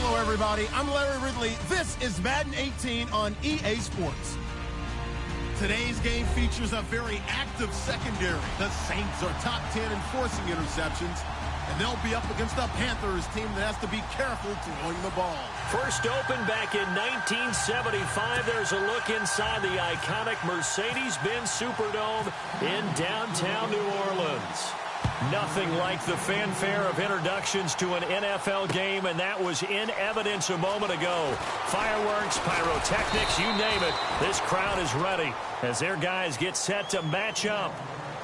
Hello, everybody. I'm Larry Ridley. This is Madden 18 on EA Sports. Today's game features a very active secondary. The Saints are top 10 in forcing interceptions, and they'll be up against a Panthers team that has to be careful throwing the ball. First opened back in 1975. There's a look inside the iconic Mercedes-Benz Superdome in downtown New Orleans. Nothing like the fanfare of introductions to an NFL game, and that was in evidence a moment ago. Fireworks, pyrotechnics, you name it. This crowd is ready as their guys get set to match up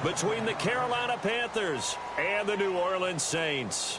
between the Carolina Panthers and the New Orleans Saints.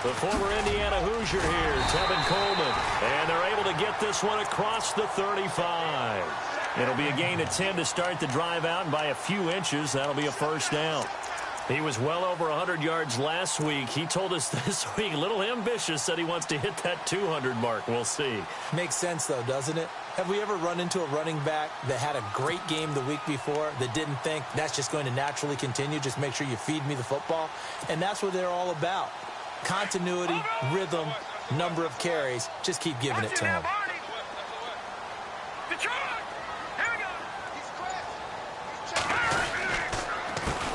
The former Indiana Hoosier here, Tevin Coleman. And they're able to get this one across the 35. It'll be a gain of 10 to start the drive out, and by a few inches, that'll be a first down. He was well over 100 yards last week. He told us this week, a little ambitious, said he wants to hit that 200 mark. We'll see. Makes sense, though, doesn't it? Have we ever run into a running back that had a great game the week before that didn't think that's just going to naturally continue? Just make sure you feed me the football. And that's what they're all about. Continuity, rhythm, number of carries. Just keep giving it to him.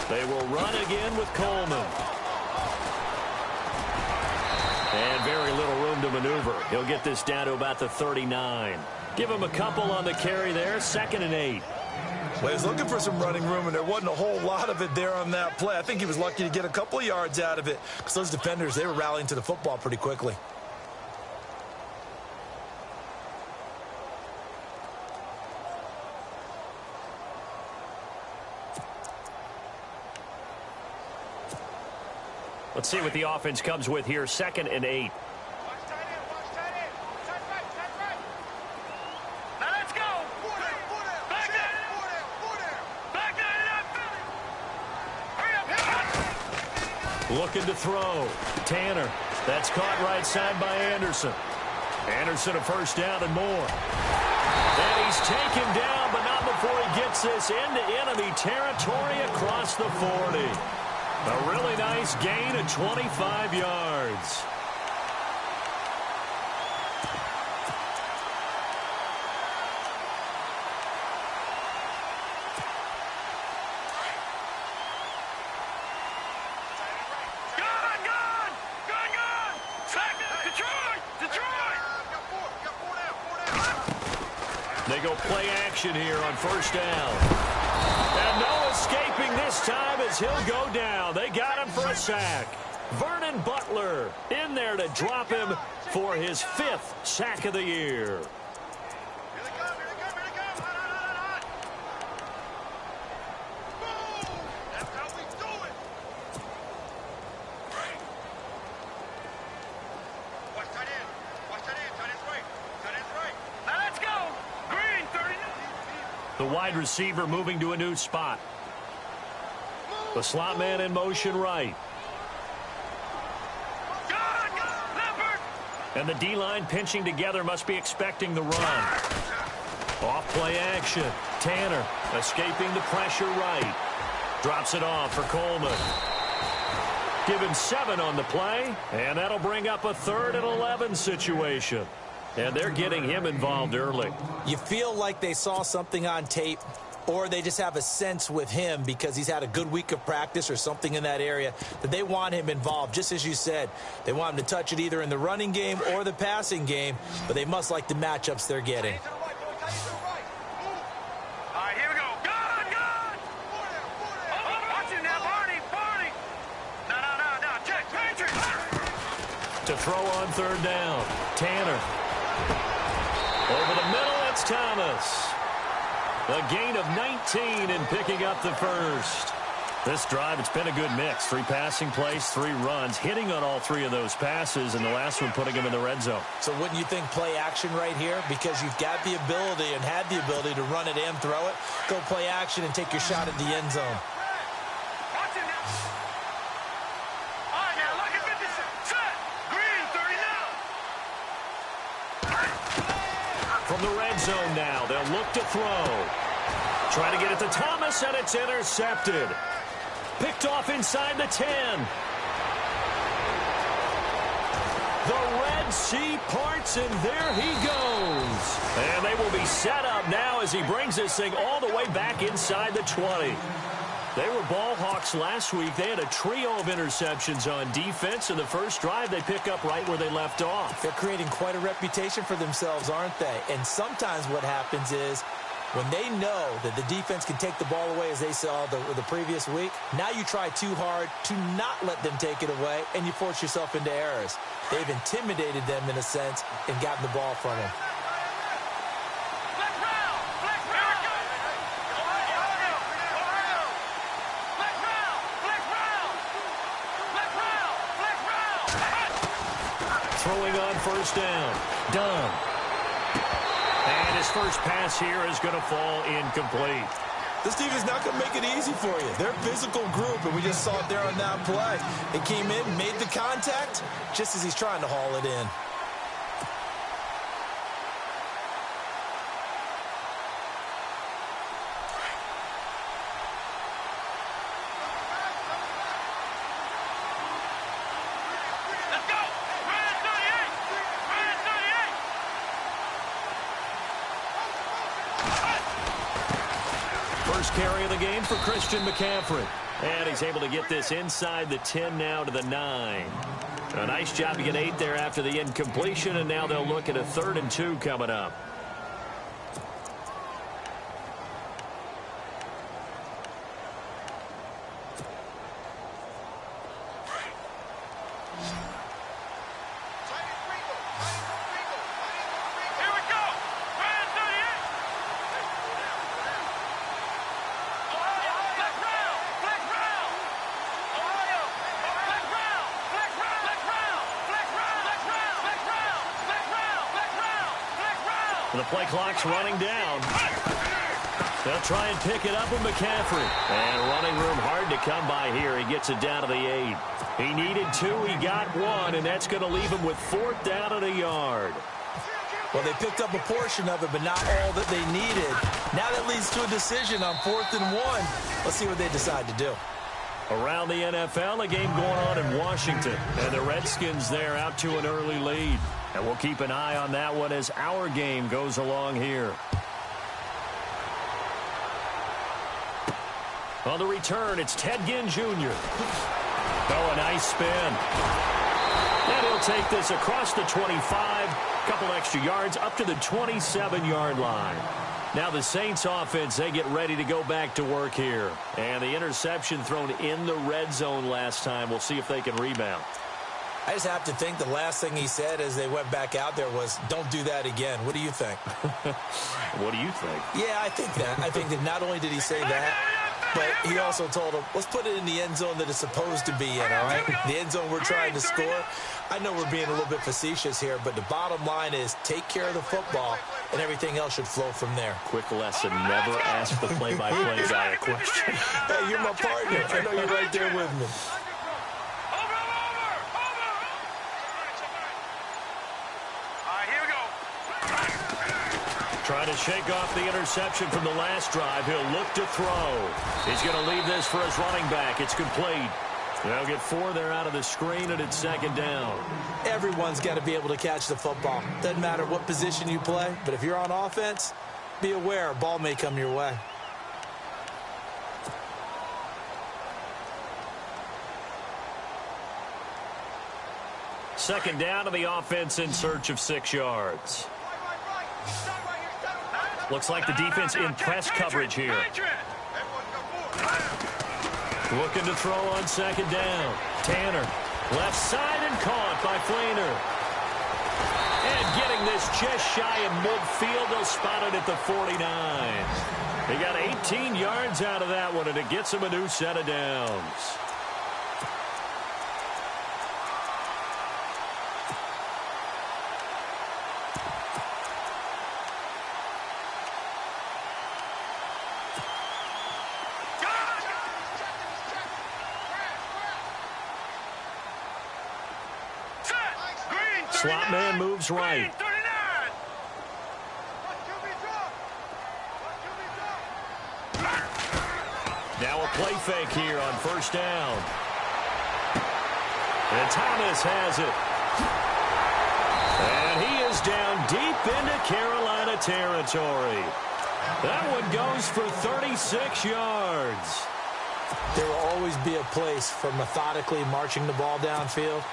They will run again with Coleman. And very little room to maneuver. He'll get this down to about the 39. Give him a couple on the carry there. 2nd and 8. Well, he was looking for some running room, and there wasn't a whole lot of it there on that play. I think he was lucky to get a couple of yards out of it because those defenders, they were rallying to the football pretty quickly. Let's see what the offense comes with here. 2nd and 8. Looking to throw. Tanner. That's caught right side by Anderson. Anderson a first down and more. And he's taken down, but not before he gets this into enemy territory across the 40. A really nice gain of 25 yards. They go play action here on first down. And no escaping this time as he'll go down. They got him for a sack. Vernon Butler in there to drop him for his 5th sack of the year. The wide receiver moving to a new spot. The slot man in motion right. And the D-line pinching together, must be expecting the run. Off play action. Tanner escaping the pressure right. Drops it off for Coleman. Given 7 on the play, and that'll bring up a 3rd and 11 situation. And they're getting him involved early. You feel like they saw something on tape, or they just have a sense with him because he's had a good week of practice or something in that area that they want him involved. Just as you said, they want him to touch it either in the running game or the passing game, but they must like the matchups they're getting. To throw on 3rd down. Tanner. Over the middle, it's Thomas. A gain of 19 and picking up the first. This drive, it's been a good mix. 3 passing plays, 3 runs, hitting on all 3 of those passes, and the last one putting him in the red zone. So wouldn't you think play action right here? Because you've got the ability and had the ability to run it and throw it. Go play action and take your shot at the end zone. From the red zone now, they'll look to throw. Trying to get it to Thomas, and it's intercepted. Picked off inside the 10. The Red Sea parts, and there he goes. And they will be set up now as he brings this thing all the way back inside the 20. They were ball hawks last week. They had a trio of interceptions on defense. In the first drive, they pick up right where they left off. They're creating quite a reputation for themselves, aren't they? And sometimes what happens is when they know that the defense can take the ball away, as they saw the previous week, now you try too hard to not let them take it away, and you force yourself into errors. They've intimidated them in a sense and gotten the ball from them. Throwing on first down. Dunn. And his first pass here is going to fall incomplete. This team is not going to make it easy for you. They're a physical group, and we just saw it there on that play. It came in, made the contact, just as he's trying to haul it in. Carry of the game for Christian McCaffrey. And he's able to get this inside the 10 now to the 9. A nice job to get 8 there after the incompletion, and now they'll look at a 3rd and 2 coming up. The play clock's running down. They'll try and pick it up with McCaffrey. And running room hard to come by here. He gets it down to the 8. He needed 2. He got 1, and that's going to leave him with 4th down and a yard. Well, they picked up a portion of it, but not all that they needed. Now that leads to a decision on 4th and 1. Let's see what they decide to do. Around the NFL, a game going on in Washington. And the Redskins there out to an early lead. And we'll keep an eye on that one as our game goes along here. On the return, it's Ted Ginn Jr. Oh, a nice spin. And he'll take this across the 25. Couple extra yards up to the 27-yard line. Now the Saints offense, they get ready to go back to work here. And the interception thrown in the red zone last time. We'll see if they can rebound. I just have to think the last thing he said as they went back out there was, don't do that again. What do you think? What do you think? Yeah, I think that. I think that not only did he say that, but he also told him, let's put it in the end zone that it's supposed to be in, all right? The end zone we're trying to score. I know we're being a little bit facetious here, but the bottom line is take care of the football, and everything else should flow from there. Quick lesson, never ask the play-by-play guy a question. Hey, you're my partner. I know you're right there with me. Trying to shake off the interception from the last drive. He'll look to throw. He's going to leave this for his running back. It's complete. They'll get 4 there out of the screen, and it's 2nd down. Everyone's got to be able to catch the football. Doesn't matter what position you play, but if you're on offense, be aware a ball may come your way. Second down, and the offense in search of 6 yards. Looks like the defense in press coverage here. Looking to throw on 2nd down. Tanner, left side and caught by Flainer. And getting this just shy of midfield, they'll spot it at the 49. He got 18 yards out of that one, and it gets him a new set of downs. Slot man moves right. Now a play fake here on first down. And Thomas has it. And he is down deep into Carolina territory. That one goes for 36 yards. There will always be a place for methodically marching the ball downfield.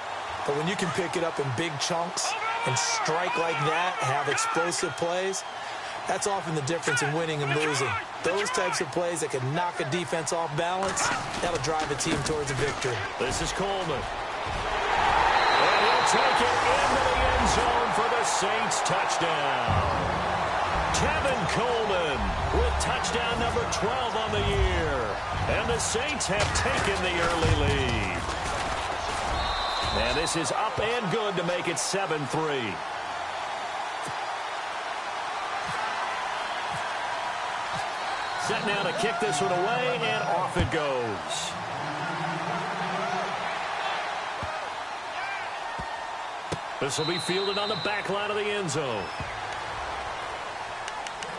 But when you can pick it up in big chunks and strike like that, have explosive plays, that's often the difference in winning and losing. Those types of plays that can knock a defense off balance, that'll drive a team towards a victory. This is Coleman. And he'll take it into the end zone for the Saints touchdown. Tevin Coleman with touchdown number 12 on the year. And the Saints have taken the early lead. And this is up and good to make it 7-3. Set now to kick this one away, and off it goes. This will be fielded on the back line of the end zone.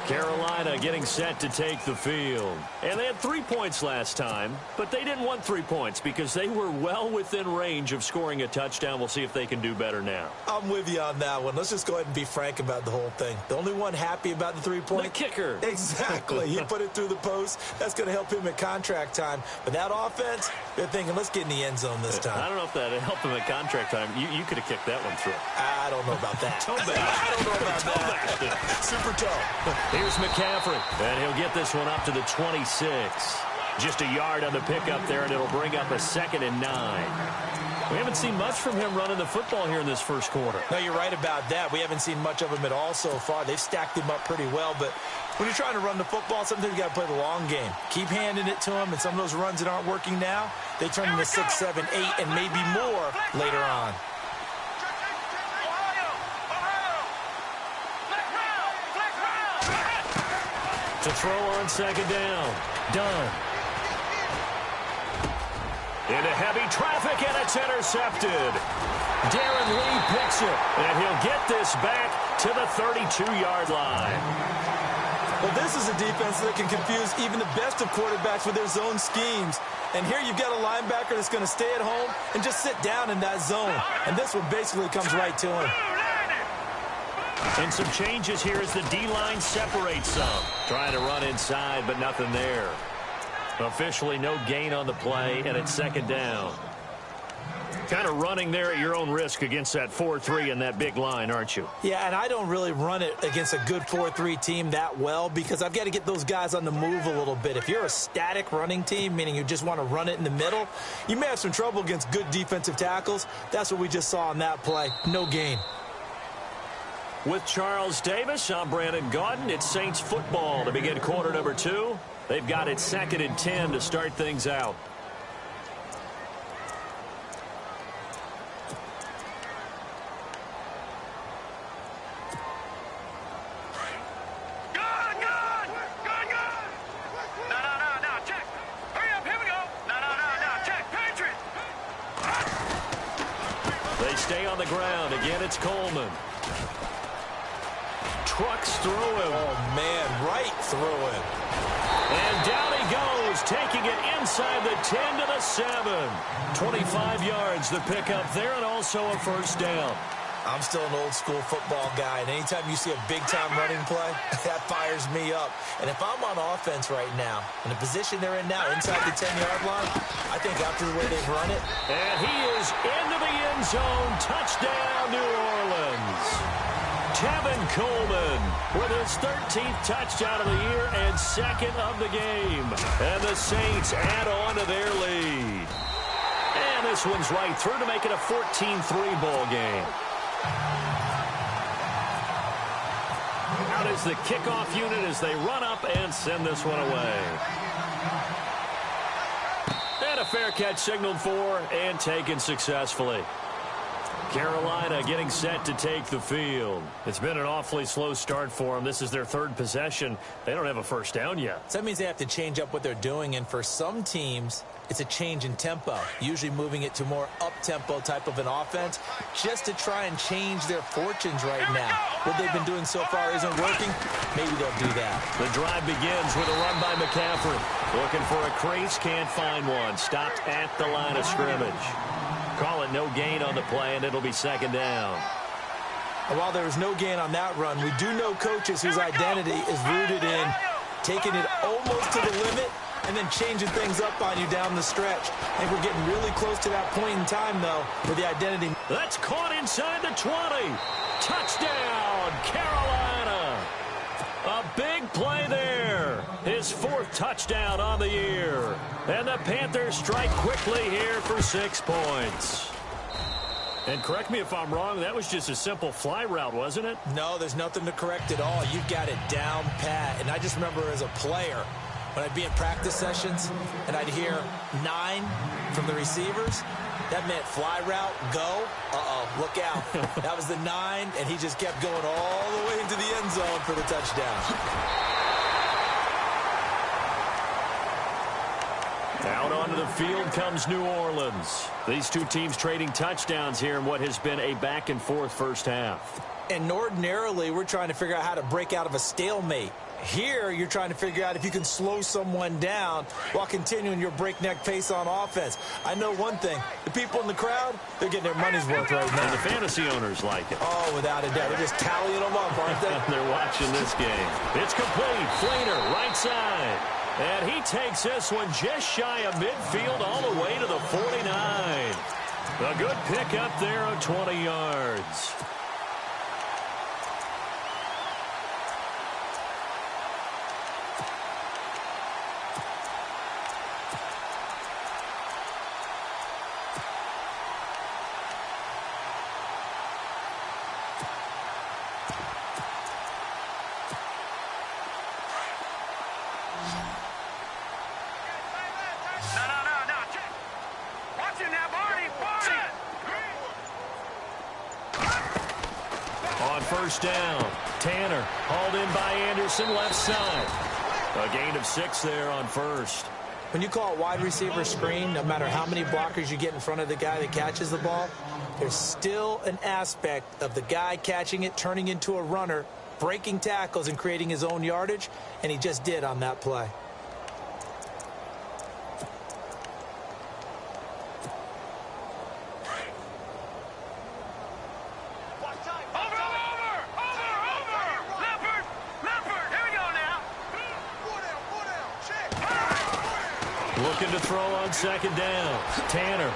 Carolina getting set to take the field. And they had 3 points last time, but they didn't want 3 points because they were well within range of scoring a touchdown. We'll see if they can do better now. I'm with you on that one. Let's just go ahead and be frank about the whole thing. The only one happy about the 3-point? The kicker. Exactly. He put it through the post. That's going to help him at contract time. But that offense, they're thinking, let's get in the end zone this time. I don't know if that helped him at contract time. You could have kicked that one through. I don't know about that. Toe back. I don't know about that. Super toe. Here's McCaffrey, and he'll get this one up to the 26. Just a yard on the pickup there, and it'll bring up a 2nd and 9. We haven't seen much from him running the football here in this first quarter. No, you're right about that. We haven't seen much of him at all so far. They've stacked him up pretty well, but when you're trying to run the football, sometimes you got to play the long game. Keep handing it to him, and some of those runs that aren't working now, they turn into 6, 7, 8, and maybe more later on. To throw on 2nd down. Done. Into heavy traffic, and it's intercepted. Darren Lee picks it, and he'll get this back to the 32-yard line. Well, this is a defense that can confuse even the best of quarterbacks with their zone schemes. And here you've got a linebacker that's going to stay at home and just sit down in that zone. And this one basically comes right to him. And some changes here as the D-line separates some. Trying to run inside, but nothing there. Officially no gain on the play, and it's 2nd down. Kind of running there at your own risk against that 4-3 and that big line, aren't you? Yeah, and I don't really run it against a good 4-3 team that well because I've got to get those guys on the move a little bit. If you're a static running team, meaning you just want to run it in the middle, you may have some trouble against good defensive tackles. That's what we just saw on that play. No gain. With Charles Davis, I'm Brandon Gaudin. It's Saints football to begin quarter number 2. They've got it 2nd and 10 to start things out. They stay on the ground. Again, it's Coleman. Trucks through him. Oh, man, right through him. And down he goes, taking it inside the 10 to the 7. 25 yards, the pickup there, and also a first down. I'm still an old-school football guy, and anytime you see a big-time running play, that fires me up. And if I'm on offense right now, in the position they're in now, inside the 10-yard line, I think after the way they've run it. And he is into the end zone. Touchdown, New Orleans. Tevin Coleman with his 13th touchdown of the year and 2nd of the game. And the Saints add on to their lead. And this one's right through to make it a 14-3 ball game. Out is the kickoff unit as they run up and send this one away. And a fair catch signaled for and taken successfully. Carolina getting set to take the field. It's been an awfully slow start for them. This is their third possession. They don't have a first down yet. So that means they have to change up what they're doing, and for some teams, it's a change in tempo, usually moving it to more up-tempo type of an offense just to try and change their fortunes right now. What they've been doing so far isn't working. Maybe they'll do that. The drive begins with a run by McCaffrey. Looking for a crease, can't find one. Stopped at the line of scrimmage. Call it no gain on the play, and it'll be second down. And while there was no gain on that run, we do know coaches whose identity is rooted in taking it almost to the limit and then changing things up on you down the stretch. I think we're getting really close to that point in time, though, where the identity... That's caught inside the 20. Touchdown, Carolina. A big play there. His fourth touchdown on the year. And the Panthers strike quickly here for 6 points. And correct me if I'm wrong, that was just a simple fly route, wasn't it? No, there's nothing to correct at all. You've got it down pat. And I just remember as a player, when I'd be in practice sessions and I'd hear 9 from the receivers, that meant fly route, go. Look out. That was the 9, and he just kept going all the way into the end zone for the touchdown. Out onto the field comes New Orleans. These two teams trading touchdowns here in what has been a back-and-forth first half. And ordinarily, we're trying to figure out how to break out of a stalemate. Here, you're trying to figure out if you can slow someone down while continuing your breakneck pace on offense. I know one thing. The people in the crowd, they're getting their money's worth right now. And the fantasy owners like it. Oh, without a doubt. They're just tallying them up, aren't they? They're watching this game. It's complete. Flater, right side. And he takes this one just shy of midfield all the way to the 49. A good pick up there of 20 yards. First down. Tanner hauled in by Anderson, left side. A gain of 6 there on first. When you call a wide receiver screen, no matter how many blockers you get in front of the guy that catches the ball, there's still an aspect of the guy catching it, turning into a runner, breaking tackles and creating his own yardage, and he just did on that play. Looking to throw on second down. Tanner.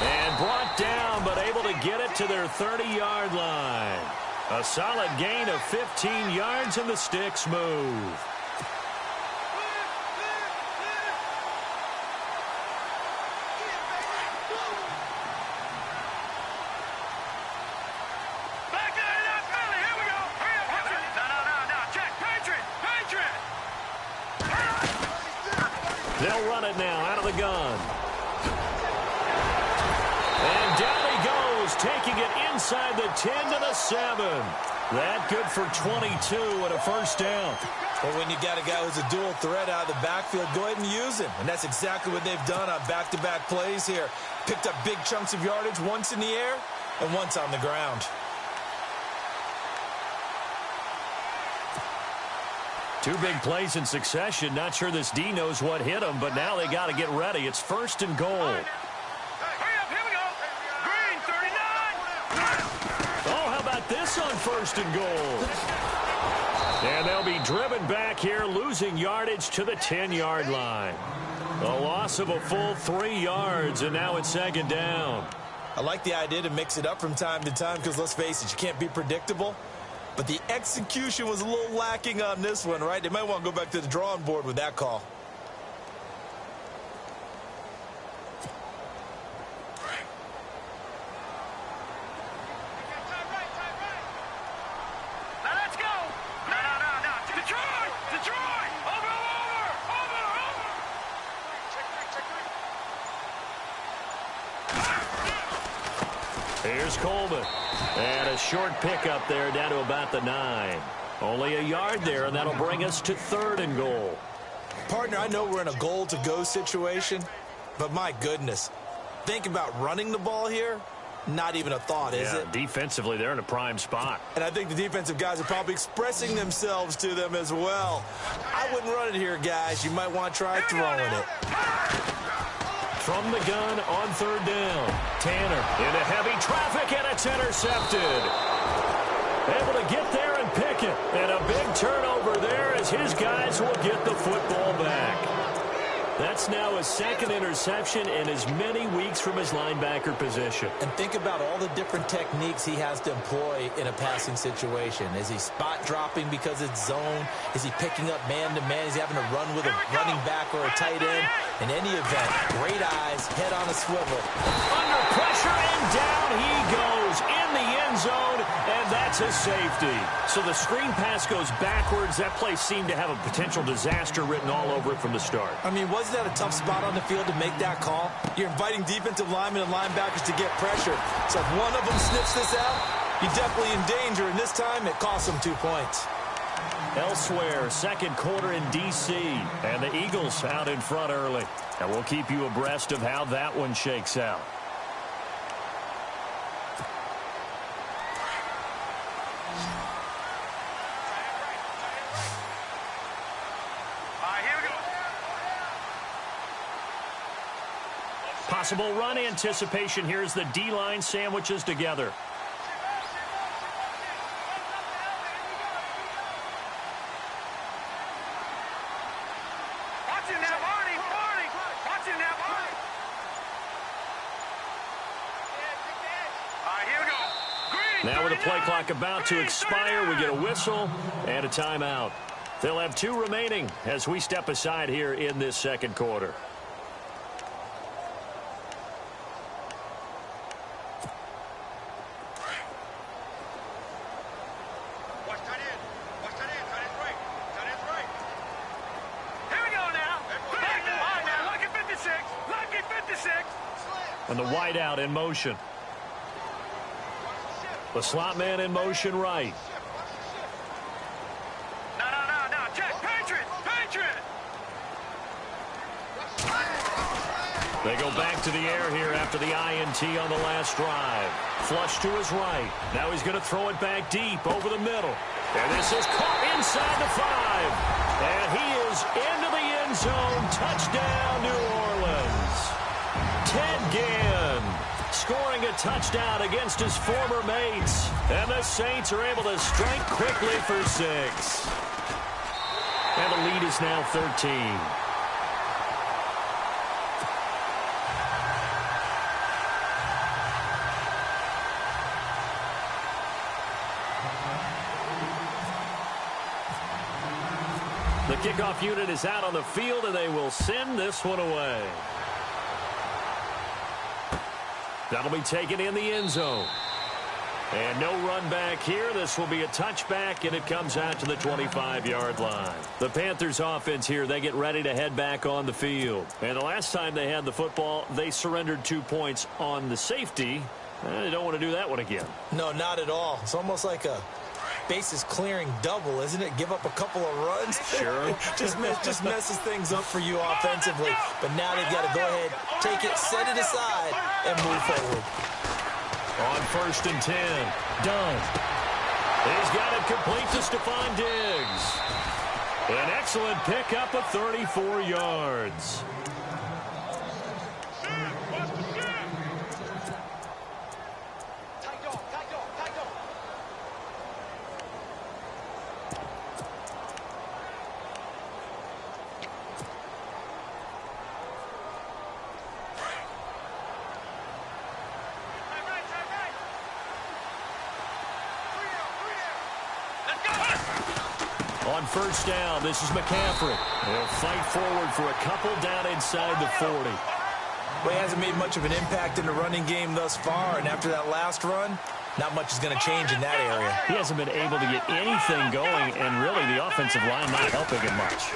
And brought down, but able to get it to their 30-yard line. A solid gain of 15 yards, and the sticks move. They'll run it now out of the gun. And down he goes, taking it inside the 10 to the 7. That good for 22 and a first down. Well, when you got a guy who's a dual threat out of the backfield, go ahead and use him. And that's exactly what they've done on back-to-back plays here. Picked up big chunks of yardage, once in the air and once on the ground. Two big plays in succession. Not sure this D knows what hit him, but now they got to get ready. It's first and goal. Hurry up, here we go. Green, 39. Oh, how about this on first and goal? And they'll be driven back here, losing yardage to the 10-yard line. A loss of a full 3 yards, and now it's second down. I like the idea to mix it up from time to time because, let's face it, you can't be predictable. But the execution was a little lacking on this one, right? They might want to go back to the drawing board with that call. Here's Coleman. And a short pickup there down to about the 9. Only a yard there, and that'll bring us to 3rd and goal. Partner, I know we're in a goal-to-go situation, but my goodness, think about running the ball here. Not even a thought, is it? Defensively, they're in a prime spot. And I think the defensive guys are probably expressing themselves to them as well. I wouldn't run it here, guys. You might want to try throwing it. From the gun on 3rd down. Tanner into heavy traffic, and it's intercepted. Able to get there and pick it. And a big turnover there as his guys will get the football back. That's now his 2nd interception in as many weeks from his linebacker position. And think about all the different techniques he has to employ in a passing situation. Is he spot dropping because it's zone? Is he picking up man-to-man? Is he having to run with a running back or a tight end? In any event, great eyes, head on a swivel. Under pressure, and down he goes in the end zone, and that's a safety. So the screen pass goes backwards. That play seemed to have a potential disaster written all over it from the start. I mean, wasn't that a tough spot on the field to make that call? You're inviting defensive linemen and linebackers to get pressure. So if one of them sniffs this out, you're definitely in danger, and this time it costs them 2 points. Elsewhere, 2nd quarter in D.C., and the Eagles out in front early. And we'll keep you abreast of how that one shakes out. Possible run anticipation. Here's the D-line sandwiches together. Now with the play clock about to expire, we get a whistle and a timeout. They'll have 2 remaining as we step aside here in this 2nd quarter. And the wideout in motion. The slot man in motion right. No. Check. Patriot. They go back to the air here after the INT on the last drive. Flush to his right. Now he's going to throw it back deep over the middle. And this is caught inside the 5. And he is into the end zone. Touchdown, New Orleans. Ted Ginn scoring a touchdown against his former mates. And the Saints are able to strike quickly for 6. And the lead is now 13. The kickoff unit is out on the field, and they will send this one away. That'll be taken in the end zone. And no run back here. This will be a touchback, and it comes out to the 25-yard line. The Panthers offense here, they get ready to head back on the field. And the last time they had the football, they surrendered 2 points on the safety. They don't want to do that one again. No, not at all. It's almost like a bases clearing double, isn't it? Give up a couple of runs. Sure. just messes things up for you offensively. But now they've got to go ahead, take it, set it aside, and move forward. On 1st and 10. Dunn. He's got it complete to Stephon Diggs. An excellent pickup of 34 yards. On 1st down, this is McCaffrey. He'll fight forward for a couple down inside the 40. Well, he hasn't made much of an impact in the running game thus far, and after that last run, not much is going to change in that area. He hasn't been able to get anything going, and really the offensive line not helping him much.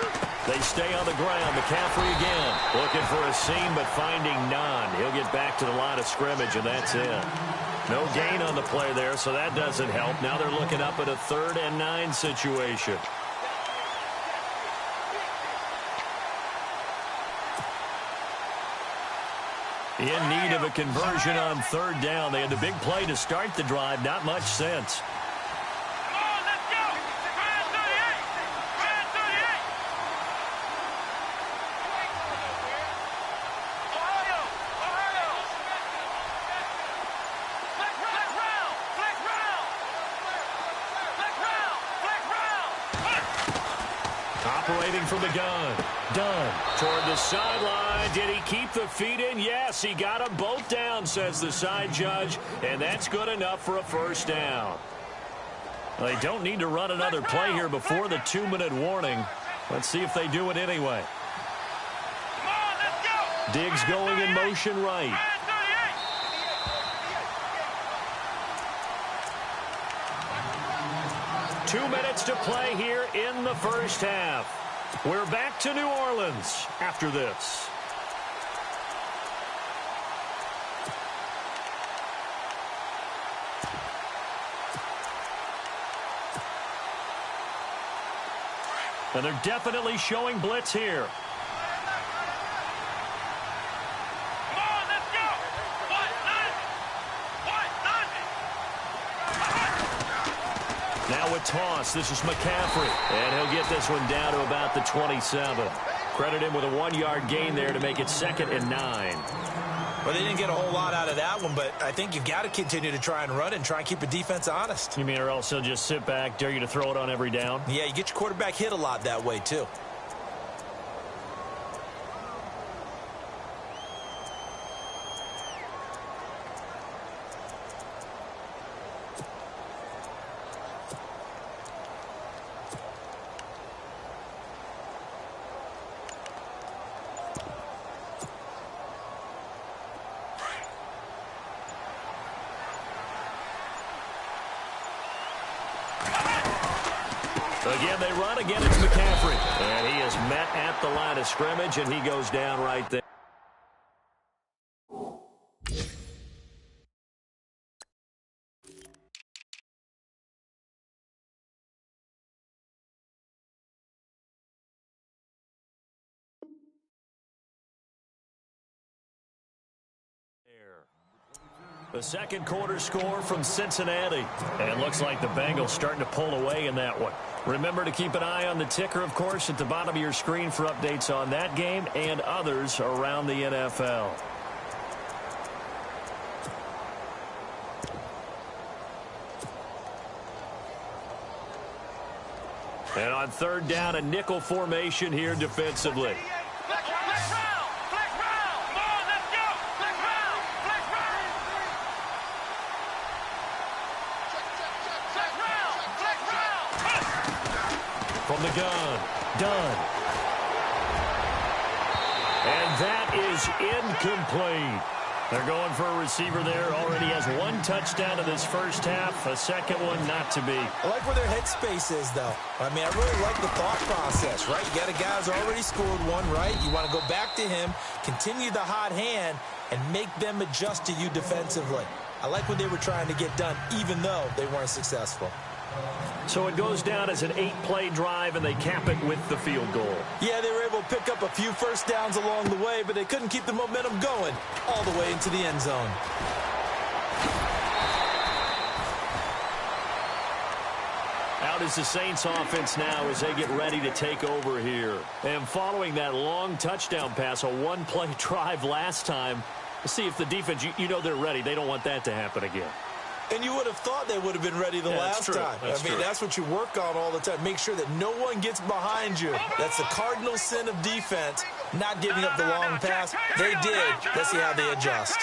They stay on the ground. McCaffrey again, looking for a seam, but finding none. He'll get back to the line of scrimmage, and that's it. No gain on the play there, so that doesn't help. Now they're looking up at a 3rd and 9 situation. In need of a conversion on 3rd down. They had the big play to start the drive. Not much sense. Operating from the gun. Dunn toward the sideline. Did he keep the feet in? Yes, he got them both down, says the side judge, and that's good enough for a 1st down. They don't need to run another play here before the 2-minute warning. Let's see if they do it anyway. Diggs going in motion right. Two minutes to play here in the 1st half. We're back to New Orleans after this. And they're definitely showing blitz here. Now a toss. This is McCaffrey. And he'll get this one down to about the 27. Credit him with a 1-yard gain there to make it 2nd and 9. Well, they didn't get a whole lot out of that one, but I think you've got to continue to try and run and try and keep the defense honest. You mean or else he'll just sit back, dare you to throw it on every down? Yeah, you get your quarterback hit a lot that way, too. Again, they run. Again, it's McCaffrey. And he is met at the line of scrimmage, and he goes down right there. The 2nd quarter score from Cincinnati. And it looks like the Bengals starting to pull away in that one. Remember to keep an eye on the ticker, of course, at the bottom of your screen for updates on that game and others around the NFL. And on 3rd down, a nickel formation here defensively. From the gun, Dunn. And that is incomplete. They're going for a receiver there. Already has 1 touchdown in this 1st half. A 2nd one not to be. I like where their headspace is, though. I mean, I really like the thought process, right? You got a guy who's already scored 1, right? You want to go back to him, continue the hot hand, and make them adjust to you defensively. I like what they were trying to get done, even though they weren't successful. So it goes down as an 8-play drive, and they cap it with the field goal. Yeah, they were able to pick up a few 1st downs along the way, but they couldn't keep the momentum going all the way into the end zone. Out is the Saints offense now as they get ready to take over here. And following that long touchdown pass, a 1-play drive last time, see if the defense, you know they're ready. They don't want that to happen again. And you would have thought they would have been ready the last time. I mean, that's what you work on all the time. Make sure that no one gets behind you. That's the cardinal sin of defense, not giving up the long pass. They did. Let's see how they adjust.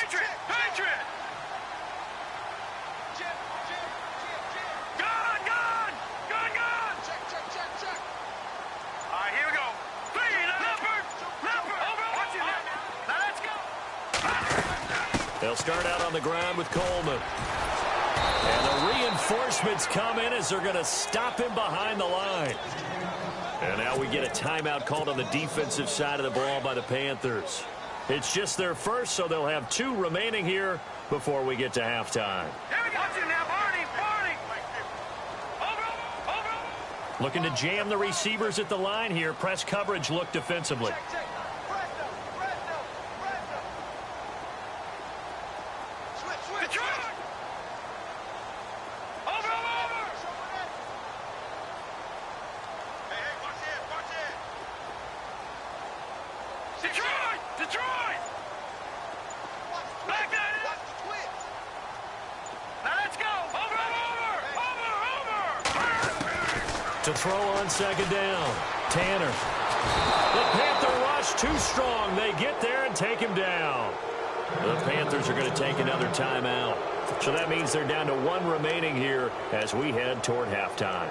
They'll start out on the ground with Coleman. And the reinforcements come in as they're going to stop him behind the line. And now we get a timeout called on the defensive side of the ball by the Panthers. It's just their first, so they'll have 2 remaining here before we get to halftime. Here we go. Watch it now, Barney. Over. Looking to jam the receivers at the line here. Press coverage look defensively. Check. Switch. Detroit. Over. Hey, watch it. Detroit. Back that up. Now let's go. Over. To throw on second down. Tanner. The Panther rush too strong. They get there and take him down. The Panthers are going to take another timeout. So that means they're down to 1 remaining here as we head toward halftime.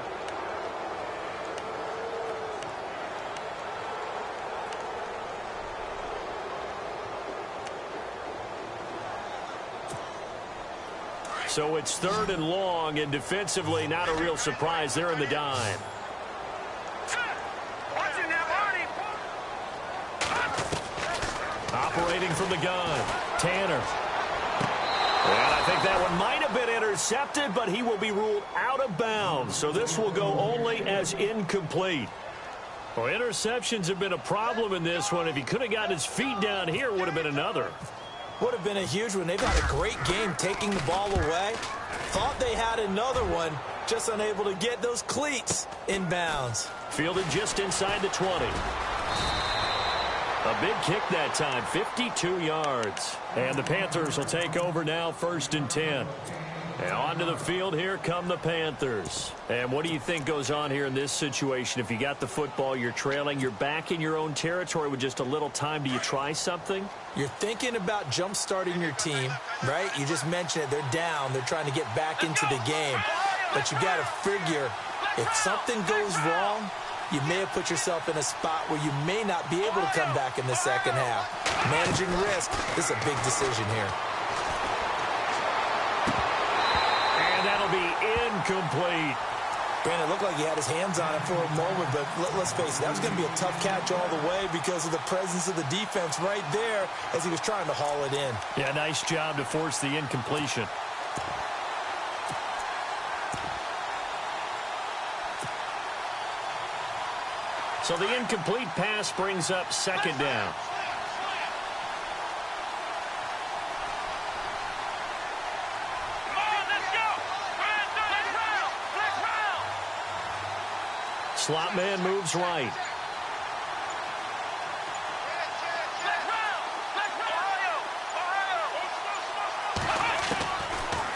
So it's 3rd and long, and defensively not a real surprise. They're in the dime. Watch it now, Barney. Operating from the gun, Tanner. And I think that one might have been intercepted, but he will be ruled out of bounds. So this will go only as incomplete. Well, interceptions have been a problem in this one. If he could have gotten his feet down here, it would have been another. Would have been a huge one. They've had a great game taking the ball away. Thought they had another one, just unable to get those cleats in bounds. Fielded just inside the 20. A big kick that time, 52 yards. And the Panthers will take over now, 1st and 10. And onto the field, here come the Panthers. And what do you think goes on here in this situation? If you got the football, you're trailing, you're back in your own territory with just a little time. Do you try something? You're thinking about jump-starting your team, right? You just mentioned it. They're down. They're trying to get back into the game. But you got to figure, if something goes wrong, you may have put yourself in a spot where you may not be able to come back in the second half. Managing risk, this is a big decision here. And that'll be incomplete. Brandon, it looked like he had his hands on it for a moment, but let's face it, that was going to be a tough catch all the way because of the presence of the defense right there as he was trying to haul it in. Yeah, nice job to force the incompletion. So the incomplete pass brings up 2nd down. Slot man moves right.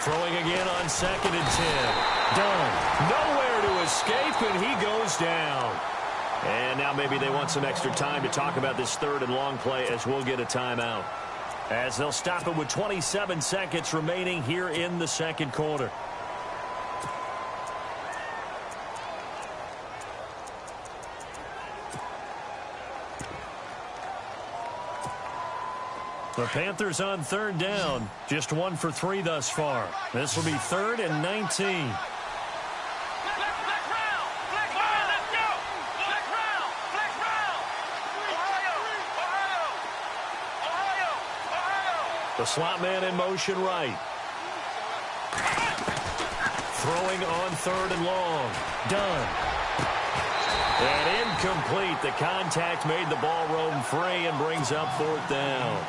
Throwing again on 2nd and 10. Done. Nowhere to escape, and he goes down. And now maybe they want some extra time to talk about this 3rd and long play as we'll get a timeout. As they'll stop it with 27 seconds remaining here in the 2nd quarter. The Panthers on 3rd down. Just 1 for 3 thus far. This will be 3rd and 19. The slot man in motion right. Throwing on 3rd and long. Done. And incomplete. The contact made the ball roam free and brings up 4th down.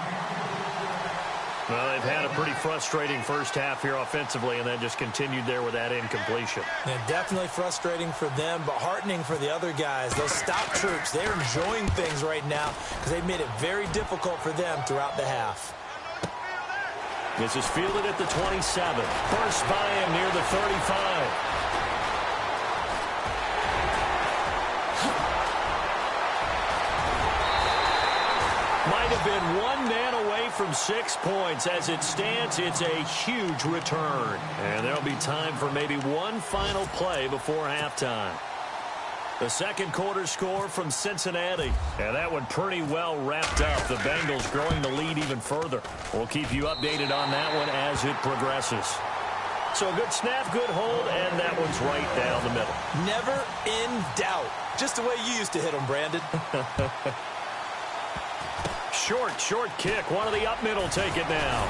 Well, they've had a pretty frustrating first half here offensively, and then just continued there with that incompletion. Yeah, definitely frustrating for them, but heartening for the other guys. Those stop troops, they're enjoying things right now because they've made it very difficult for them throughout the half. This is fielded at the 27. First by him near the 35. Might have been 1 man away from 6 points. As it stands, it's a huge return. And there'll be time for maybe one final play before halftime. The 2nd quarter score from Cincinnati. And that one pretty well wrapped up. The Bengals growing the lead even further. We'll keep you updated on that one as it progresses. So a good snap, good hold, and that one's right down the middle. Never in doubt. Just the way you used to hit them, Brandon. Short kick. One of the up middle take it now.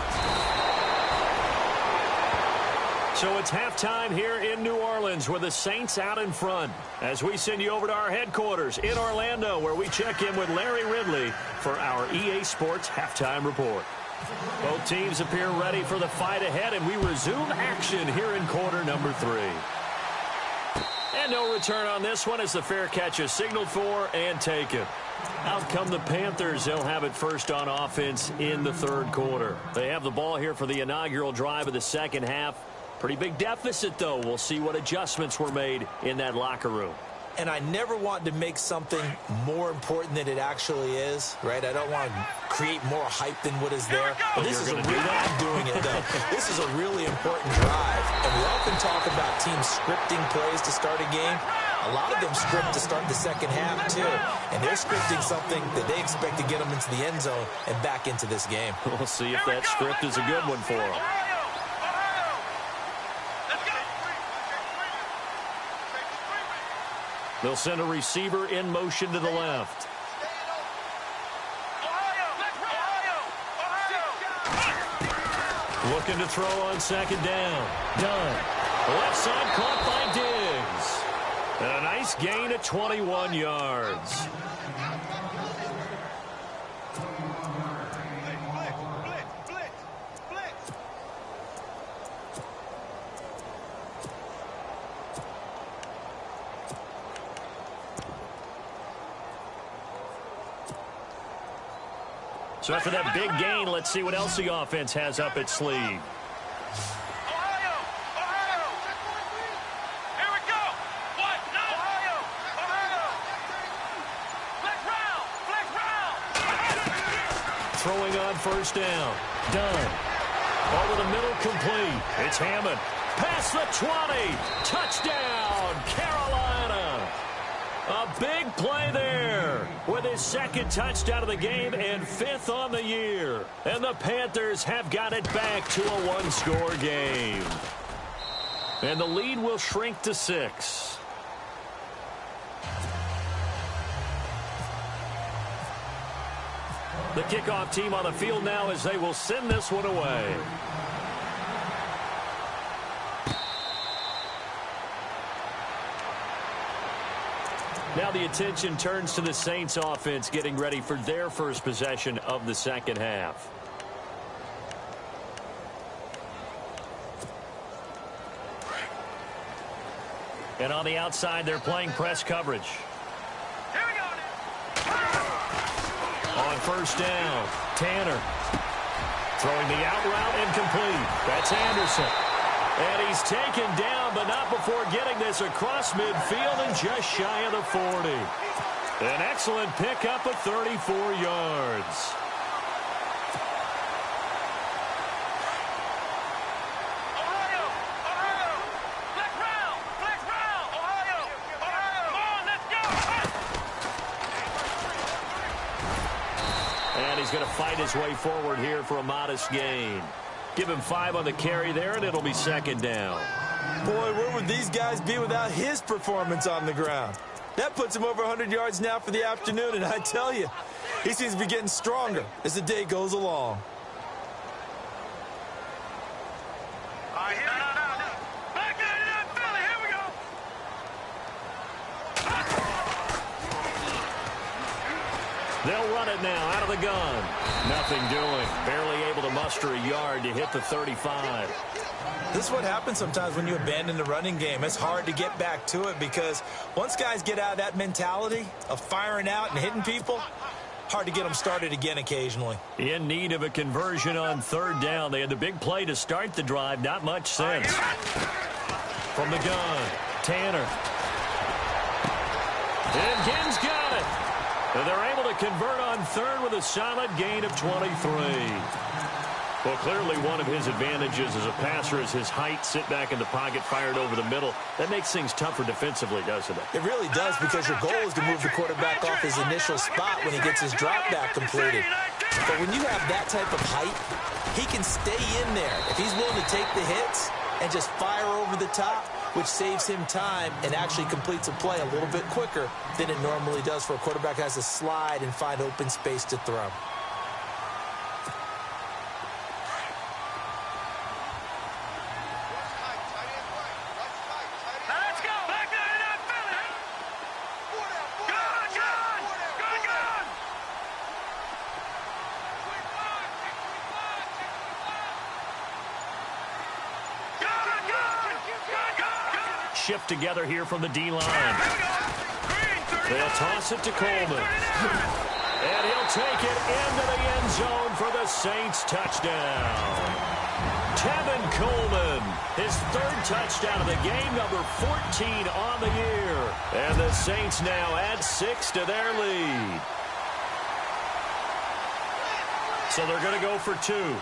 So it's halftime here in New Orleans with the Saints out in front as we send you over to our headquarters in Orlando where we check in with Larry Ridley for our EA Sports Halftime Report. Both teams appear ready for the fight ahead, and we resume action here in quarter number 3. And no return on this one as the fair catch is signaled for and taken. Out come the Panthers. They'll have it first on offense in the third quarter. They have the ball here for the inaugural drive of the second half. Pretty big deficit, though. We'll see what adjustments were made in that locker room. And I never want to make something more important than it actually is, right? I don't want to create more hype than what is there. But this is a real, I'm doing it, though. This is a really important drive. And we often talk about teams scripting plays to start a game. A lot of them script to start the second half, too. And they're scripting something that they expect to get them into the end zone and back into this game. We'll see if that script is a good one for them. They'll send a receiver in motion to the left. Looking to throw on second down. Done. Left side caught by Diggs. And a nice gain of 21 yards. So after that big gain, let's see what else the offense has up its sleeve. Ohio! Here we go! What? No! Ohio! Flex round! Throwing on first down. Done. Over the middle, complete. It's Hammond. Past the 20. Touchdown, Carolina. A big play there with his second touchdown of the game and 5th on the year. And the Panthers have got it back to a one-score game. And the lead will shrink to 6. The kickoff team on the field now as they will send this one away. Now the attention turns to the Saints offense getting ready for their first possession of the second half. And on the outside, they're playing press coverage. Here we go! On first down, Tanner. Throwing the out route incomplete. That's Anderson. And he's taken down, but not before getting this across midfield and just shy of the 40. An excellent pickup of 34 yards. Ohio! Flex round! Ohio! Come on, let's go! And he's going to fight his way forward here for a modest gain. Give him 5 on the carry there, and it'll be second down. Boy, where would these guys be without his performance on the ground? That puts him over 100 yards now for the afternoon, and I tell you, he seems to be getting stronger as the day goes along. Back into that belly, here we go! They'll run it now out of the gun. Nothing doing. Barely able to muster a yard to hit the 35. This is what happens sometimes when you abandon the running game. It's hard to get back to it because once guys get out of that mentality of firing out and hitting people, hard to get them started again occasionally. In need of a conversion on third down. They had the big play to start the drive. Not much sense. From the gun, Tanner. And Ginn's got it. And they're able to convert on third with a solid gain of 23. Well, clearly one of his advantages as a passer is his height. Sit back in the pocket, fired over the middle. That makes things tougher defensively, doesn't it? It really does, because your goal is to move the quarterback off his initial spot when he gets his drop back completed. But when you have that type of height, he can stay in there if he's willing to take the hits and just fire over the top, which saves him time and actually completes a play a little bit quicker than it normally does for a quarterback who has to slide and find open space to throw. shift together here from the D-line. They'll toss it to Coleman. And he'll take it into the end zone for the Saints touchdown. Tevin Coleman, his third touchdown of the game, number 14 on the year. And the Saints now add 6 to their lead. So they're going to go for 2.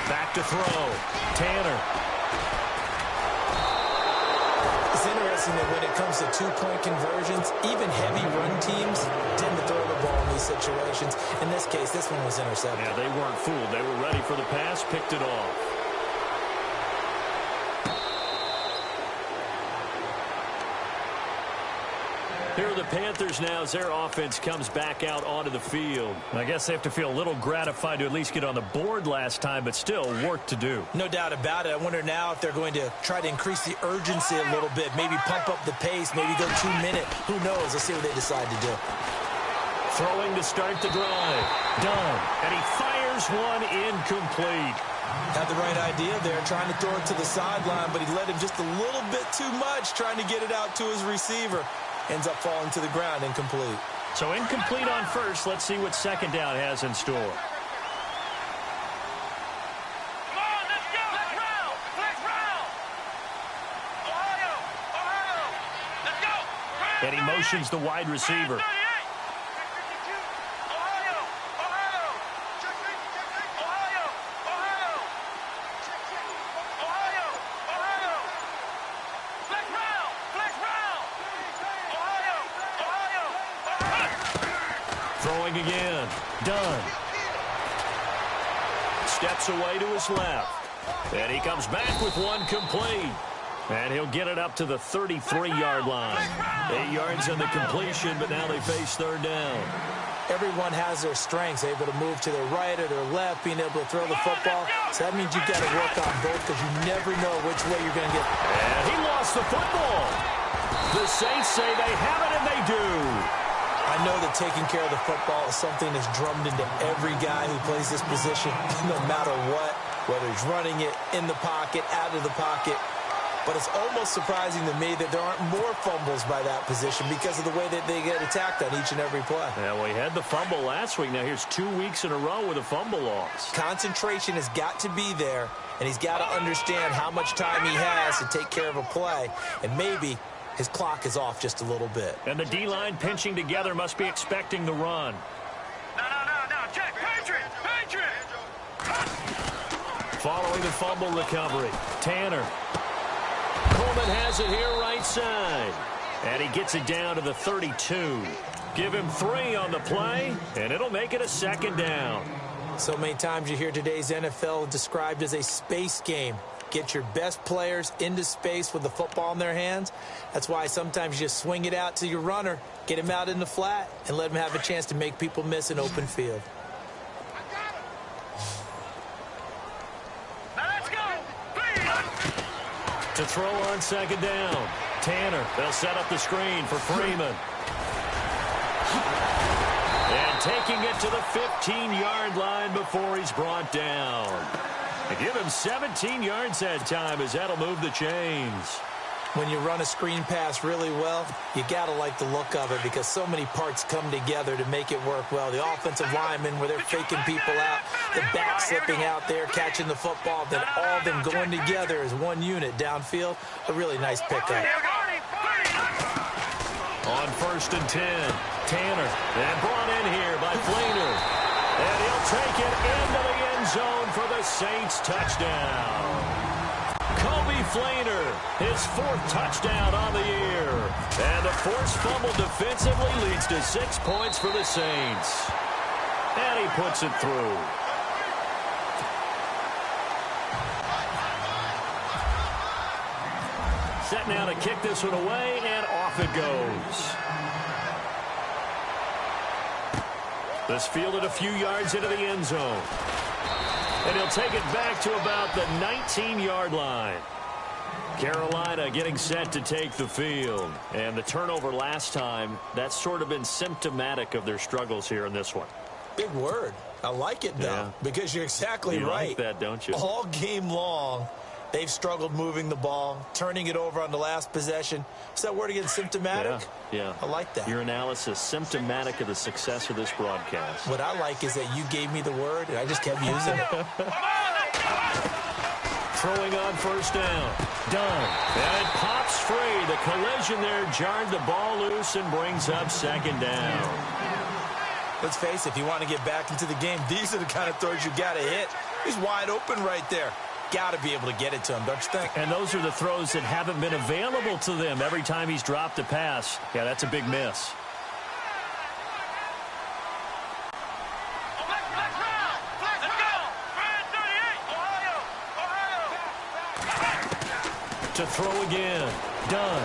Back to throw. Tanner. It's interesting that when it comes to two-point conversions, even heavy run teams tend to throw the ball in these situations. In this case, this one was intercepted. Yeah, they weren't fooled. They were ready for the pass, picked it off. Here are the Panthers now as their offense comes back out onto the field. I guess they have to feel a little gratified to at least get on the board last time, but still work to do. No doubt about it. I wonder now if they're going to try to increase the urgency a little bit, maybe pump up the pace, maybe go 2-minute. Who knows? Let's see what they decide to do. Throwing to start the drive. Done. And he fires one incomplete. Had the right idea there, trying to throw it to the sideline, but he led him just a little bit too much, trying to get it out to his receiver. Ends up falling to the ground, incomplete. So incomplete on first. Let's see what second down has in store. Come on, let's go. Let's round. Ohio. Let's go. And he motions the wide receiver. Ohio. Throwing again. Done. Steps away to his left. And he comes back with one complete. And he'll get it up to the 33-yard line. 8 yards on the completion, but now they face third down. Everyone has their strengths, able to move to their right or their left, being able to throw the football. So that means you've got to work on both because you never know which way you're going to get. And he lost the football. The Saints say they have it, and they do. I know that taking care of the football is something that's drummed into every guy who plays this position, no matter what, whether he's running it, in the pocket, out of the pocket. But it's almost surprising to me that there aren't more fumbles by that position because of the way that they get attacked on each and every play. Yeah, well, he had the fumble last week. Now here's 2 weeks in a row with a fumble loss. Concentration has got to be there, and he's got to understand how much time he has to take care of a play, and maybe his clock is off just a little bit. And the D-line pinching together must be expecting the run. No. Check. Patriot. Following the fumble recovery, Tanner. Coleman has it here right side. And he gets it down to the 32. Give him 3 on the play, and it'll make it a second down. So many times you hear today's NFL described as a space game. Get your best players into space with the football in their hands. That's why sometimes you just swing it out to your runner, get him out in the flat, and let him have a chance to make people miss an open field. Let's go. To throw on second down, Tanner. They'll set up the screen for Freeman. And taking it to the 15-yard line before he's brought down. They give him 17 yards that time as that'll move the chains. When you run a screen pass really well, you got to like the look of it because so many parts come together to make it work well. The offensive linemen, where they're faking people out, the back slipping out there, catching the football, then all of them going together as one unit downfield. A really nice pickup. On 1st and 10, Tanner. And brought in here by Fleener. And he'll take it into the end zone for the Saints touchdown. Fleener, his 4th touchdown on the year. And the forced fumble defensively leads to 6 points for the Saints. And he puts it through. Set now to kick this one away, and off it goes. This fielded a few yards into the end zone. And he'll take it back to about the 19-yard line. Carolina getting set to take the field. And the turnover last time, that's sort of been symptomatic of their struggles here in this one. Big word. I like it, though, because you're exactly right. You like that, don't you? All game long, they've struggled moving the ball, turning it over on the last possession. Is that word again, symptomatic? Yeah. I like that. Your analysis, symptomatic of the success of this broadcast. What I like is that you gave me the word, and I just kept using it. Throwing on first down. Done. And it pops free. The collision there jarred the ball loose and brings up second down. Let's face it, if you want to get back into the game, these are the kind of throws you got to hit. He's wide open right there. Got to be able to get it to him, don't you think? And those are the throws that haven't been available to them every time he's dropped a pass. Yeah, that's a big miss. To throw again. Done.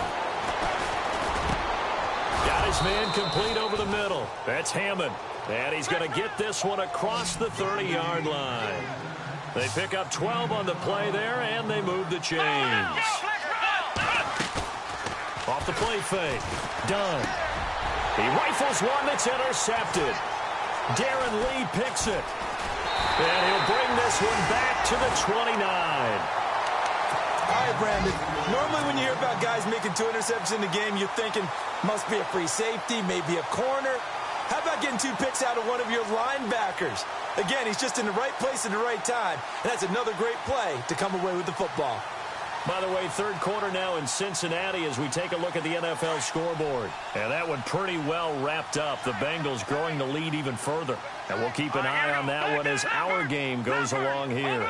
Got his man complete over the middle. That's Hammond. And he's going to get this one across the 30-yard line. They pick up 12 on the play there, and they move the chains. Off the play fake. Done. He rifles one that's intercepted. Darren Lee picks it. And he'll bring this one back to the 29. All right, Brandon. Normally when you hear about guys making 2 interceptions in the game, you're thinking must be a free safety, maybe a corner. How about getting 2 picks out of one of your linebackers? Again, he's just in the right place at the right time, and that's another great play to come away with the football. By the way, third quarter now in Cincinnati as we take a look at the NFL scoreboard. And that one pretty well wrapped up. The Bengals growing the lead even further. And we'll keep an eye on that one as our game goes along here.